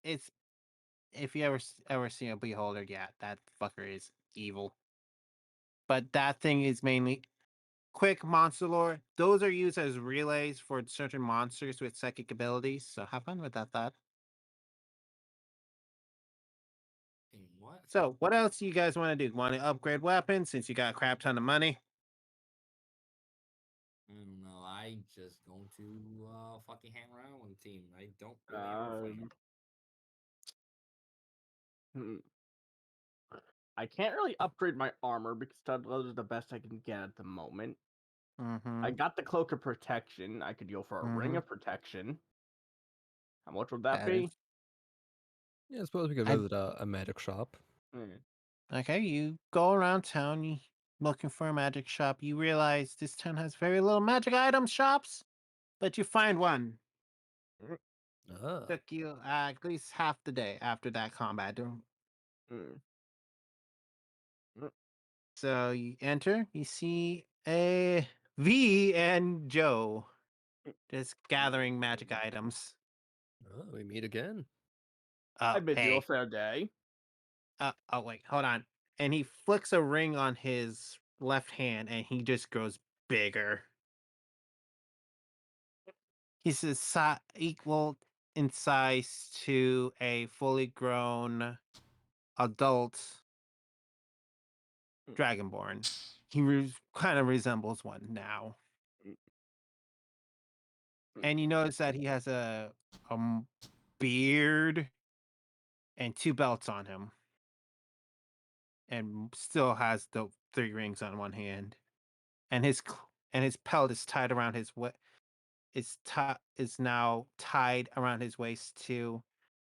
it's if you ever see a beholder, yeah, that fucker is evil. But that thing is mainly quick monster lore. Those are used as relays for certain monsters with psychic abilities. So have fun with that thought. What? So what else do you guys want to do? Want to upgrade weapons since you got a crap ton of money? I don't know. I just going to fucking hang around with the team. I don't really have a plan. Hmm. I can't really upgrade my armor because those are the best I can get at the moment. Mm-hmm. I got the cloak of protection. I could go for a ring Mm-hmm. of protection. How much would that That is be? Yeah, I suppose we could I- visit a magic shop. Okay, you go around town, you looking for a magic shop. You realize this town has very little magic item shops, but you find one. Ah. Took you at least half the day after that combat. So you enter, you see a V and Joe just gathering magic items. Oh, we meet again. I Oh, bid you a hey. fair day. Oh, wait, hold on. And he flicks a ring on his left hand and he just grows bigger. He's equal in size to a fully grown adult dragonborn. He kind of resembles one now. And you notice that he has a beard and 2 belts on him, and still has the 3 rings on one hand, and his pelt is tied around his is now tied around his waist too,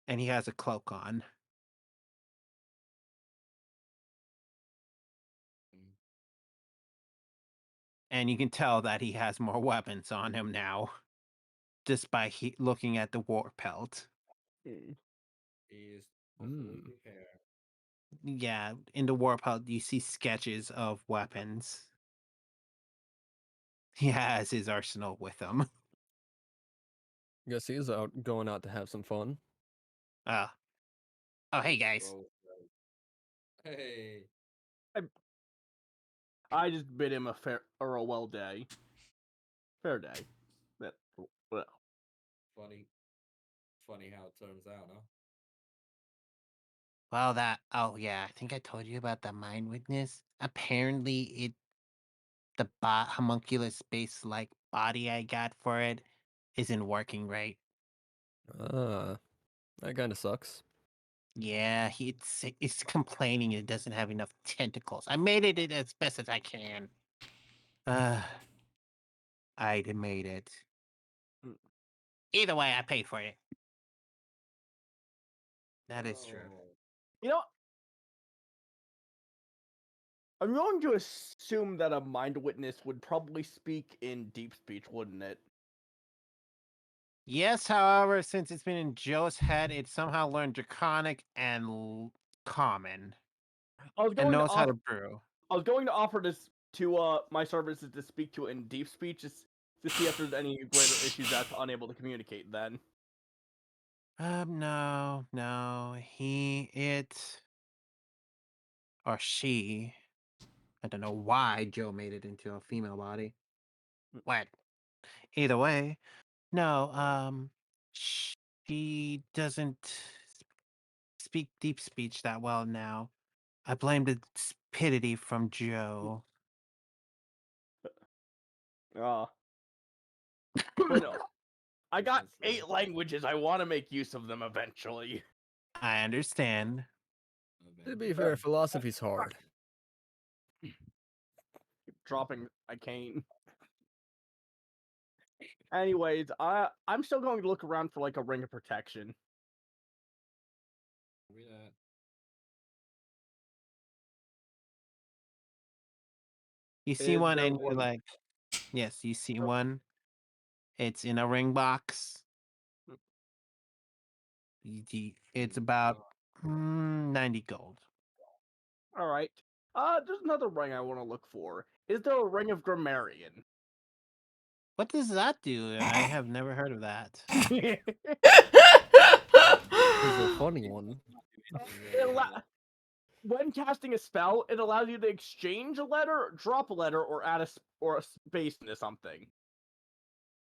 and he has a cloak on. And you can tell that he has more weapons on him now, just by looking at the war pelt. He is fully Hmm. prepared. Yeah, in the war pelt, you see sketches of weapons. He has his arsenal with him. Guess he's going out to have some fun. Uh, oh, hey guys. Bro, hey, I just bid him a fair or a well day. Fair day. That well. funny, funny how it turns out, huh? Well, oh yeah, I think I told you about the mind witness. Apparently, the homunculus space like body I got for it isn't working right. Ah, that kind of sucks. Yeah, it's complaining it doesn't have enough tentacles. I made it as best as I can. Uh, I made it. Either way, I paid for it. That is true. Oh, You know, I'm going to assume that a mind witness would probably speak in deep speech, wouldn't it? Yes, however, since it's been in Joe's head, it somehow learned Draconic and Common, I was and going to knows how offer. to brew. I was going to offer this to my services to speak to it in deep speech, just to see if there's any greater issues that's unable to communicate. Then. No, it, or she. I don't know why Joe made it into a female body. What? Either way, no. She doesn't speak deep speech that well now. I blame the stupidity from Joe. Uh, but no, I got that's 8 languages. I want to make use of them eventually. I understand. To be fair, eventually. philosophy's hard. Dropping a cane. Anyways, I'm still going to look around for like a ring of protection. Read that. You see Is one there and you're one? like, yes, you see Oh, one. It's in a ring box. It's about 90 gold. all right. There's another ring I want to look for. Is there a ring of grammarian? What does that do? I have never heard of that. it This is a funny one. allow- when casting a spell, it allows you to exchange a letter, drop a letter, or add or a space into something.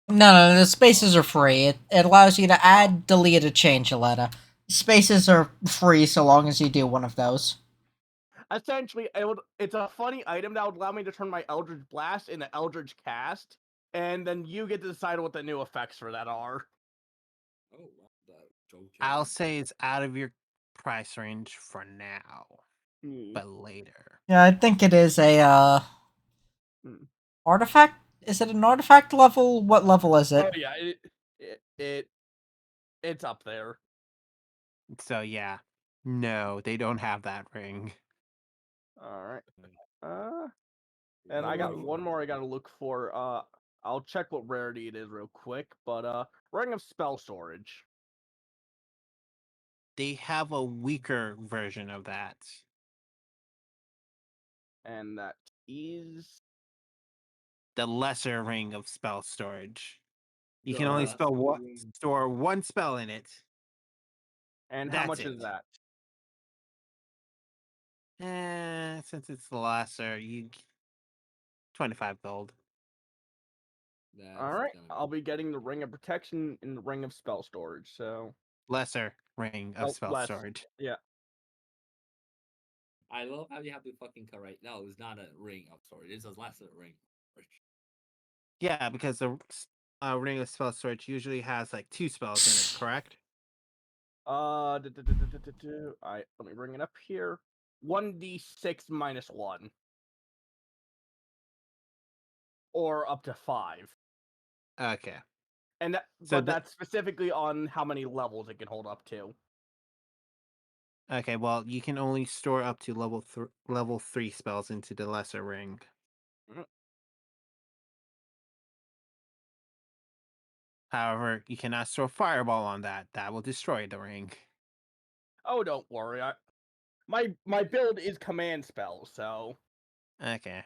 No, the spaces are free. It allows you to add, delete, or change a letter. Spaces are free so long as you do one of those. Essentially, it's a funny item that would allow me to turn my Eldritch Blast into Eldritch Cast, and then you get to decide what the new effects for that are. Oh, wow, that Joe I'll James. say it's out of your price range for now, Hmm. but later. Yeah, I think it is a Hmm. artifact. Is it an artifact level? What level is Oh it? yeah, it's up there. So yeah, no, they don't have that ring. All right. Mm. And I got Ooh. one more I gotta look for. I'll check what rarity it is real quick. But Ring of Spell Storage. They have a weaker version of that. And that is The lesser ring of spell storage. You can The only lesser ring. store one spell in it. and how That's much it. is that? Since it's the lesser, 25 gold. All That's right, gonna I'll be be getting the Ring of Protection and the Ring of Spell Storage. So Lesser ring of spell less. storage. Yeah. I love how you have to fucking correct. No, it's not a ring of storage. It's a lesser ring. of storage. Yeah, because the ring of spell storage usually has like 2 spells in it, correct? Let me bring it up here. 1d6 minus 1. Or up to 5. Okay. And So but that's specifically on how many levels it can hold up to. okay, well, you can only store up to level 3 spells into the lesser ring. Mm. However, you cannot store fireball on that. That will destroy the ring. Oh, don't worry. My build is command spells, so Okay.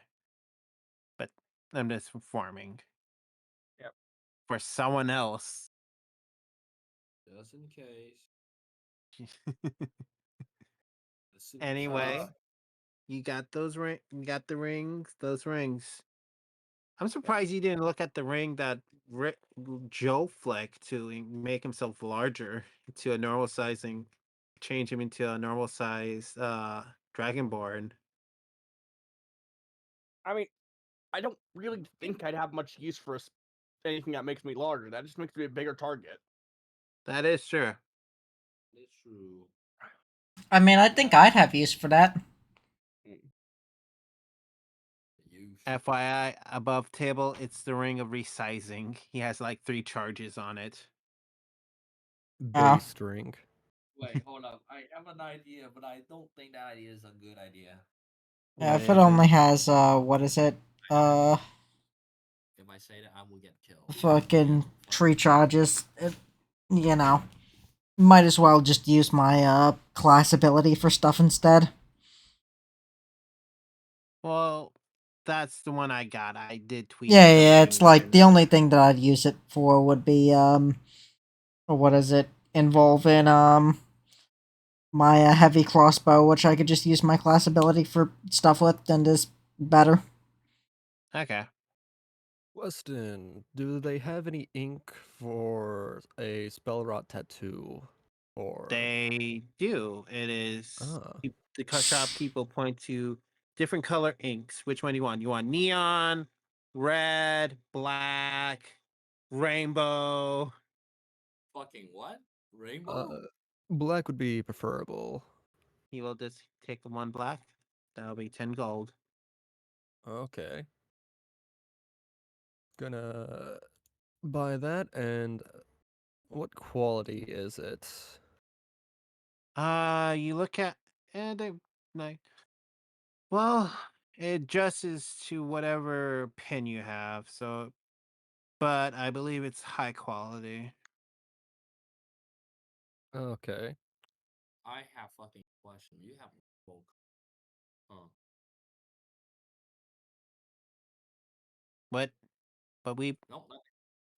But I'm just farming. Yep. For someone else. Just in case. Just in Anyway, case. you got you got the rings, those rings. I'm Yep. surprised you didn't look at the ring that Joe flicked to make himself larger to a normal sizing, change him into a normal size dragonborn. I mean, I don't really think I'd have much use for anything that makes me larger. That just makes me a bigger target. That is true. It's true. I mean, I think I'd have use for that. Use. FYI, above table, it's the ring of resizing. He has like 3 charges on it. Oh. Base string. Wait, hold up. I have an idea, but I don't think that idea is a good idea. Yeah, What if it is only it? has what is it? If I say that, I will get killed. Fucking tree charges. You know, might as well just use my class ability for stuff instead. Well, that's the one I got. I did tweak Yeah, the yeah, ring it's like the and only thing that I'd use it for would be what is it? Involving my heavy crossbow, which I could just use my class ability for stuff with, and is better. okay. Weston, do they have any ink for a spell rot tattoo? Or They do. It is ah, the shopkeep will point to different color inks. Which one do you want? You want neon, red, black, rainbow. Fucking what? uh, Rainbow? black would be preferable. He will just take the one black. That'll be 10 gold. Okay, gonna buy that. And what quality is it? You look at they like well, it adjusts to whatever pin you have. So, but I believe it's high quality. Okay. I have fucking question. You have bulk. Huh. What? But we No, nothing.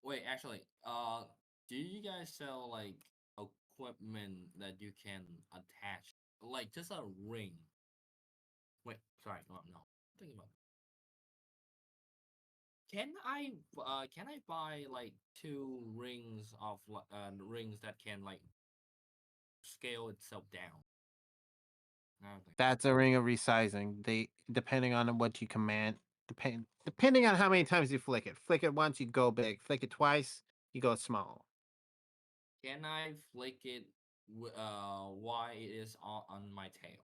Wait, actually, do you guys sell like equipment that you can attach, like just a ring? Wait, sorry, no. Think about. Can I buy like 2 rings of rings that can like scale itself down? I don't think. that's a ring of resizing. They depending on what you command, depending on how many times you flick it. Flick it once, you go big. Flick it twice, you go small. Can I flick it? While it is on my tail?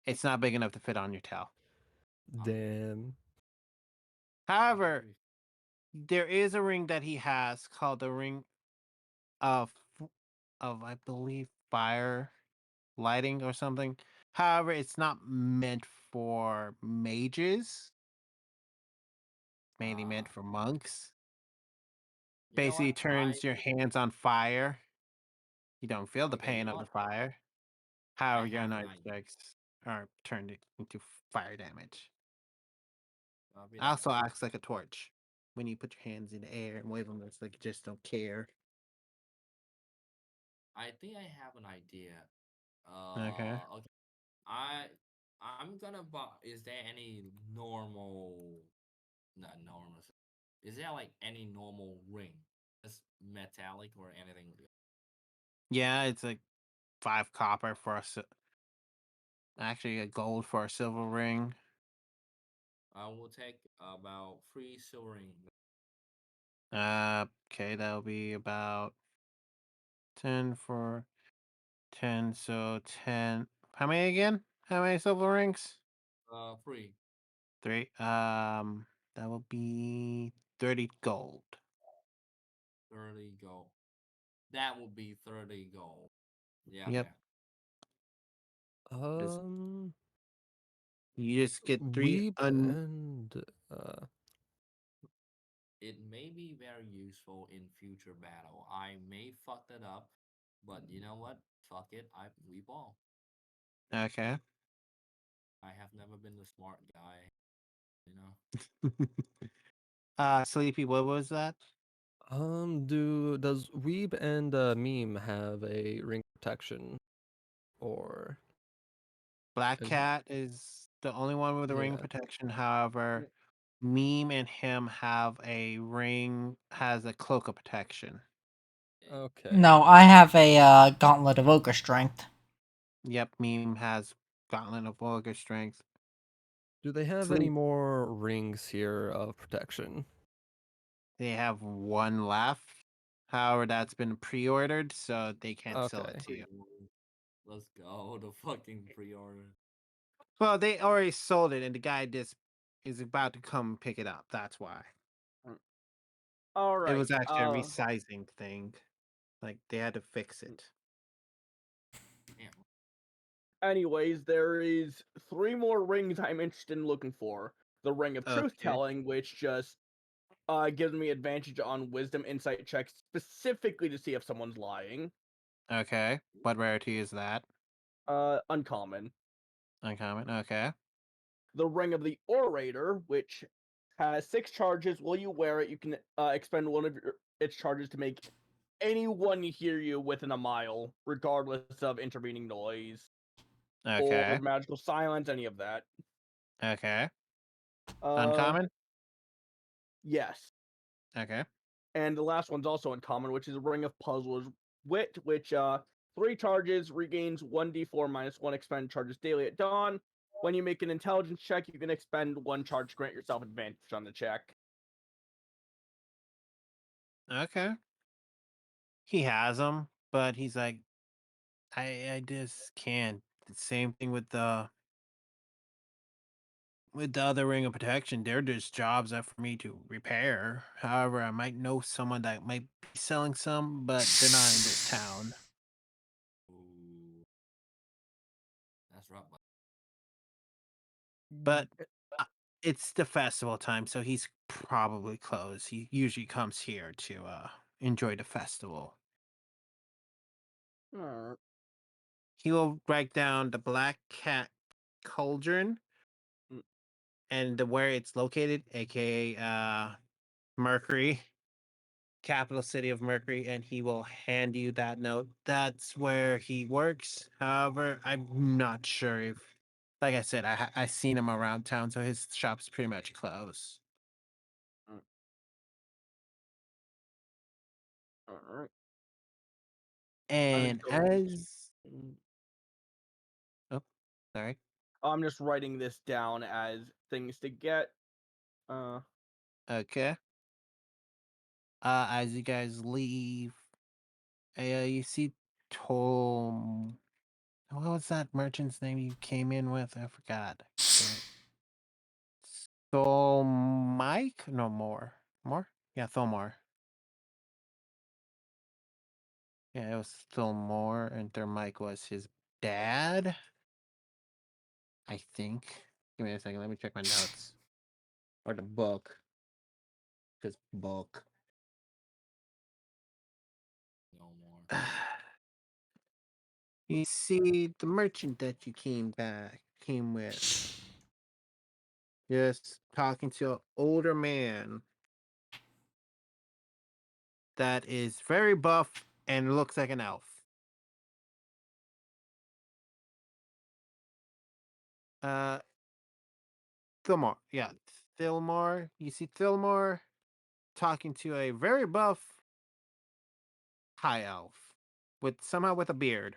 It's not big enough to fit on your tail. Damn. However, there is a ring that he has called the ring of of, I believe, fire lighting or something. However, it's not meant for mages. Mainly Uh, meant for monks. you know Basically what? turns your hands on fire. You don't feel the Okay. You pain know of the what? fire. I However, your have an knife idea. strikes are turned into fire damage. I'll be like, Also acts like a torch. When you put your hands in the air and wave them, it's like you just don't care. I think I have an idea. Okay. Okay. I I'm gonna buy. Is there any normal? Not normal. Is there like any normal ring? Just metallic or anything? Yeah, it's like 5 copper for actually a gold for a silver ring. I will take about 3 silver. Okay, that'll be about 10 for 10. So 10. How many again? How many silver rings? 3. 3. That will be 30 gold. 30 gold. That would be 30 gold. Yeah. Yep. Okay. Just Um, you just get 3 Weeb and It may be very useful in future battle. I may fuck that up, but you know what? Fuck it. We ball. Okay. I have never been the smart guy. You know. Sleepy, what was that? does Weeb and Meme have a ring protection, or Black is Cat is the only one with a ring yeah? protection. However, Meme and him have a ring, has a cloak of protection. Okay. No, I have a gauntlet of ogre strength. Yep, Meme has Gauntlet of Ogre Strength. Do they have any Sleep, more rings here of protection? they have 1 left. However, that's been pre-ordered, so they can't sell it Okay. to you. Let's go. The fucking pre-order. Well, they already sold it, and the guy just is about to come pick it up. That's why. All It right. was actually a resizing thing. Like they had to fix it. Damn. Anyways, there is 3 more rings I'm interested in looking for. The ring of truth Okay. telling, which just gives me advantage on wisdom insight checks specifically to see if someone's lying. Okay. What rarity is that? Uncommon. Uncommon. Okay. The ring of the orator, which has 6 charges. While you wear it, you can expend one of its charges to make anyone hear you within a mile, regardless of intervening noise or Okay. magical silence, any of that. Okay. Uh, Uncommon. yes. Okay. And the last one's also uncommon, which is a ring of puzzles wit, which 3 charges, regains 1d4 minus 1 expended charges daily at dawn. When you make an intelligence check, you can expend 1 charge to grant yourself advantage on the check. Okay. He has them, but he's like, I just can't. The same thing with the other ring of protection. They're just jobs that for me to repair. However, I might know someone that might be selling some, but they're not in this town. Ooh, that's rough. But uh, it's the festival time, so he's probably closed. He usually comes here to enjoy the festival. Hmm. He will write down the Black Cat Cauldron Mm. and where it's located, aka Mercury, capital city of Mercury, and he will hand you that note. That's where he works. However, I'm not sure if, like I said, I seen him around town, so his shop's pretty much closed. Alright. I'm And just going. as oh, sorry. I'm just writing this down as things to get. Uh, Okay. As you guys leave, you see Tom. What was that merchant's name you came in with? I forgot. Damn it. So Mike? No more. More? Yeah, Thomar. Yeah, it was still more, and Thermike was his dad. I think. Give me a second. Let me check my notes or the book. Because book. No more. You see, the merchant that you came with, just talking to an older man that is very buff and looks like an elf. Uh, Thilmar. Yeah, Thilmar. You see Thilmar talking to a very buff high elf with a beard.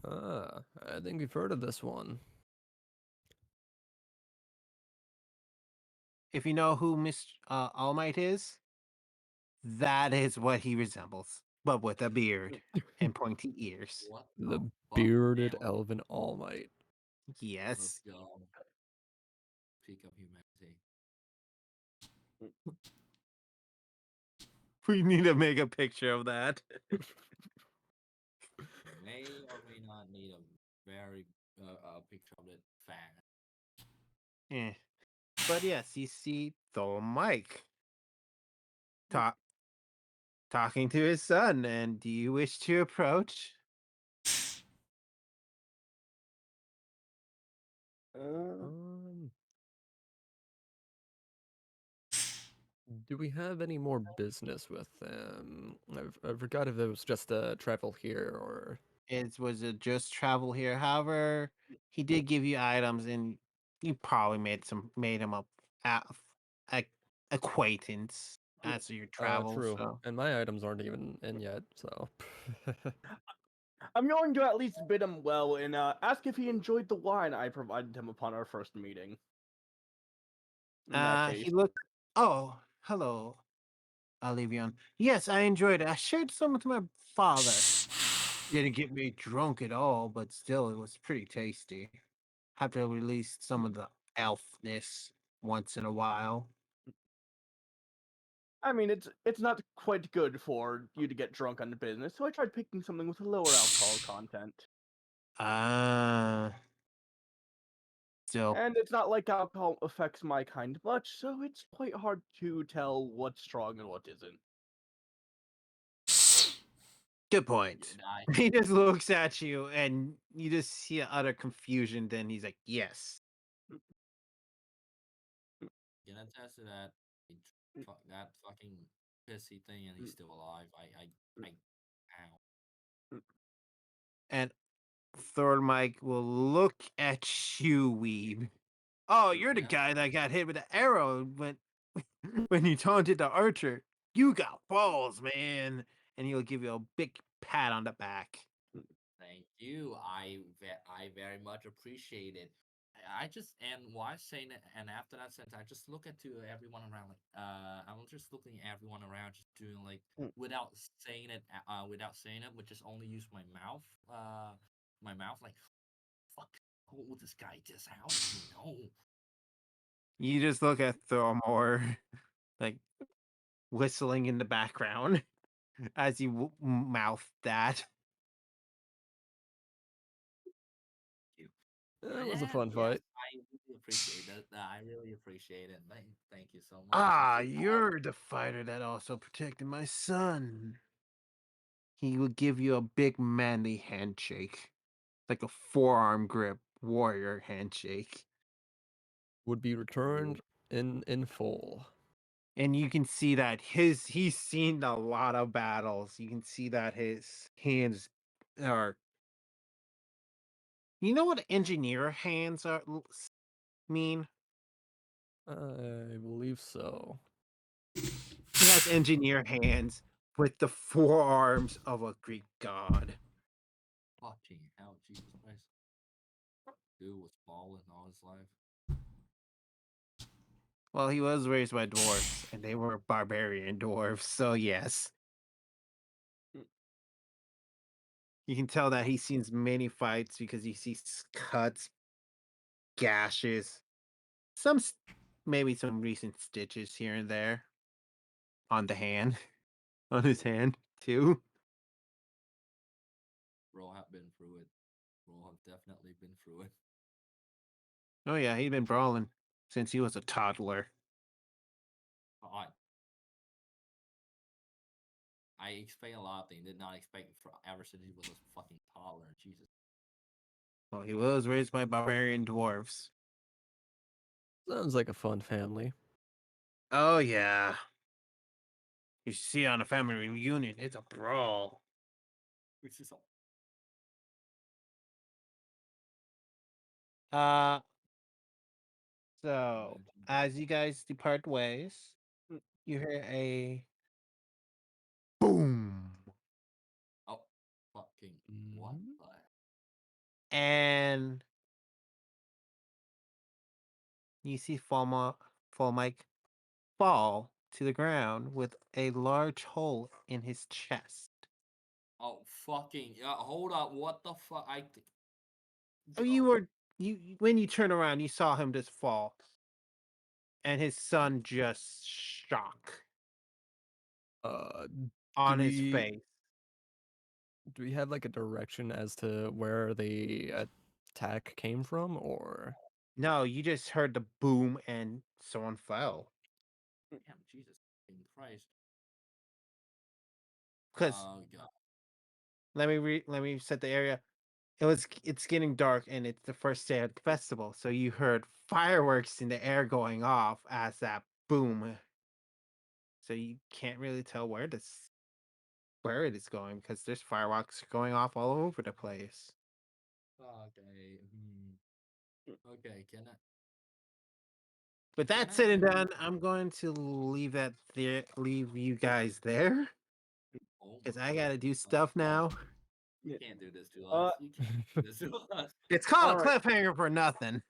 Ah, I think we've heard of this one. If you know who Mr. All Might is, that is what he resembles, but with a beard and pointy ears. What The the fuck, bearded man? elven All Might. Let's Yes. go. Peak of humanity. We need to make a picture of that. May or may not need a very picture of it fast. Eh. But yes, you see Thor Mike talk, talking to his son, and do you wish to approach? Um, do we have any more business with them? I forgot if it was just travel here or. It was a just travel here. However, he did give you items, and you probably made him a acquaintance as your travel. True. So And my items aren't even in yet, so. I'm going to at least bid him well and ask if he enjoyed the wine I provided him upon our first meeting. In that case. he looked. Oh, hello, Olivion. Yes, I enjoyed it. I shared some with my father. Didn't get me drunk at all, but still, it was pretty tasty. Have to release some of the elfness once in a while. I mean, it's not quite good for you to get drunk on the business, so I tried picking something with a lower alcohol content. Ah, still, And it's not like alcohol affects my kind much, so it's quite hard to tell what's strong and what isn't. good point. I He just looks at you, and you just see utter confusion. Then he's like, "Yes." can attest to that. That fucking pissy thing, and he's still alive. Ow. And Third Mike will look at you, Weeb. Oh, you're the Yeah. guy that got hit with the arrow when you taunted the archer. You got balls, man. And he'll give you a big pat on the back. Thank you. I very much appreciate it. I just and while saying it, and after that sentence, I just look at to everyone around. Like, I'm just looking at everyone around, just doing like without saying it, but just only use my mouth. My mouth, like, fuck. Oh, this guy just how does he know? You just look at Thormor, like whistling in the background as you mouth that. You. It was a And fun yes, fight. I really appreciate that. I really appreciate it. Thank you so much. Ah, you're the fighter that also protected my son. He would give you a big manly handshake, like a forearm grip warrior handshake. Would be returned in full. And you can see that he's seen a lot of battles. You can see that his hands are, you know what engineer hands mean? I believe so. He has engineer hands with the forearms of a Greek god. Fucking hell, Jesus Christ. Dude was balling all his life. Well, he was raised by dwarves, and they were barbarian dwarves, so yes. You can tell that he's seen many fights because he sees cuts, gashes, maybe some recent stitches here and there on the hand, on his hand. too. Bro, have been through it. Bro, have definitely been through it. Oh yeah, he'd been brawling since he was a toddler. God. I expect a lot of things. Did not expect ever since he was a fucking toddler. Jesus. Well, he was raised by barbarian dwarves. Sounds like a fun family. Oh yeah. You should see on a family reunion, it's a brawl. Which is Uh so as you guys depart ways, you hear a boom. oh fucking what Mhm. the And you see Fall Mike fall to the ground with a large hole in his chest. oh fucking hold up, what the fuck Oh, you were when you turn around, you saw him just fall, and his son just shock Uh, do on his we face. do we have like a direction as to where the attack came from, or No, you just heard the boom and someone fell. damn Jesus fucking Christ. Because Oh god. let me set the area. It's getting dark and it's the first day of the festival, so you heard fireworks in the air going off as that boom. So you can't really tell where it is going because there's fireworks going off all over the place. Okay. Okay, With can that I said and do done, I'm going to leave that there, leave you guys there oh because my I got to do god. stuff now. You can't do this to us. You can't do this to us. It's called a Alright. cliffhanger for nothing.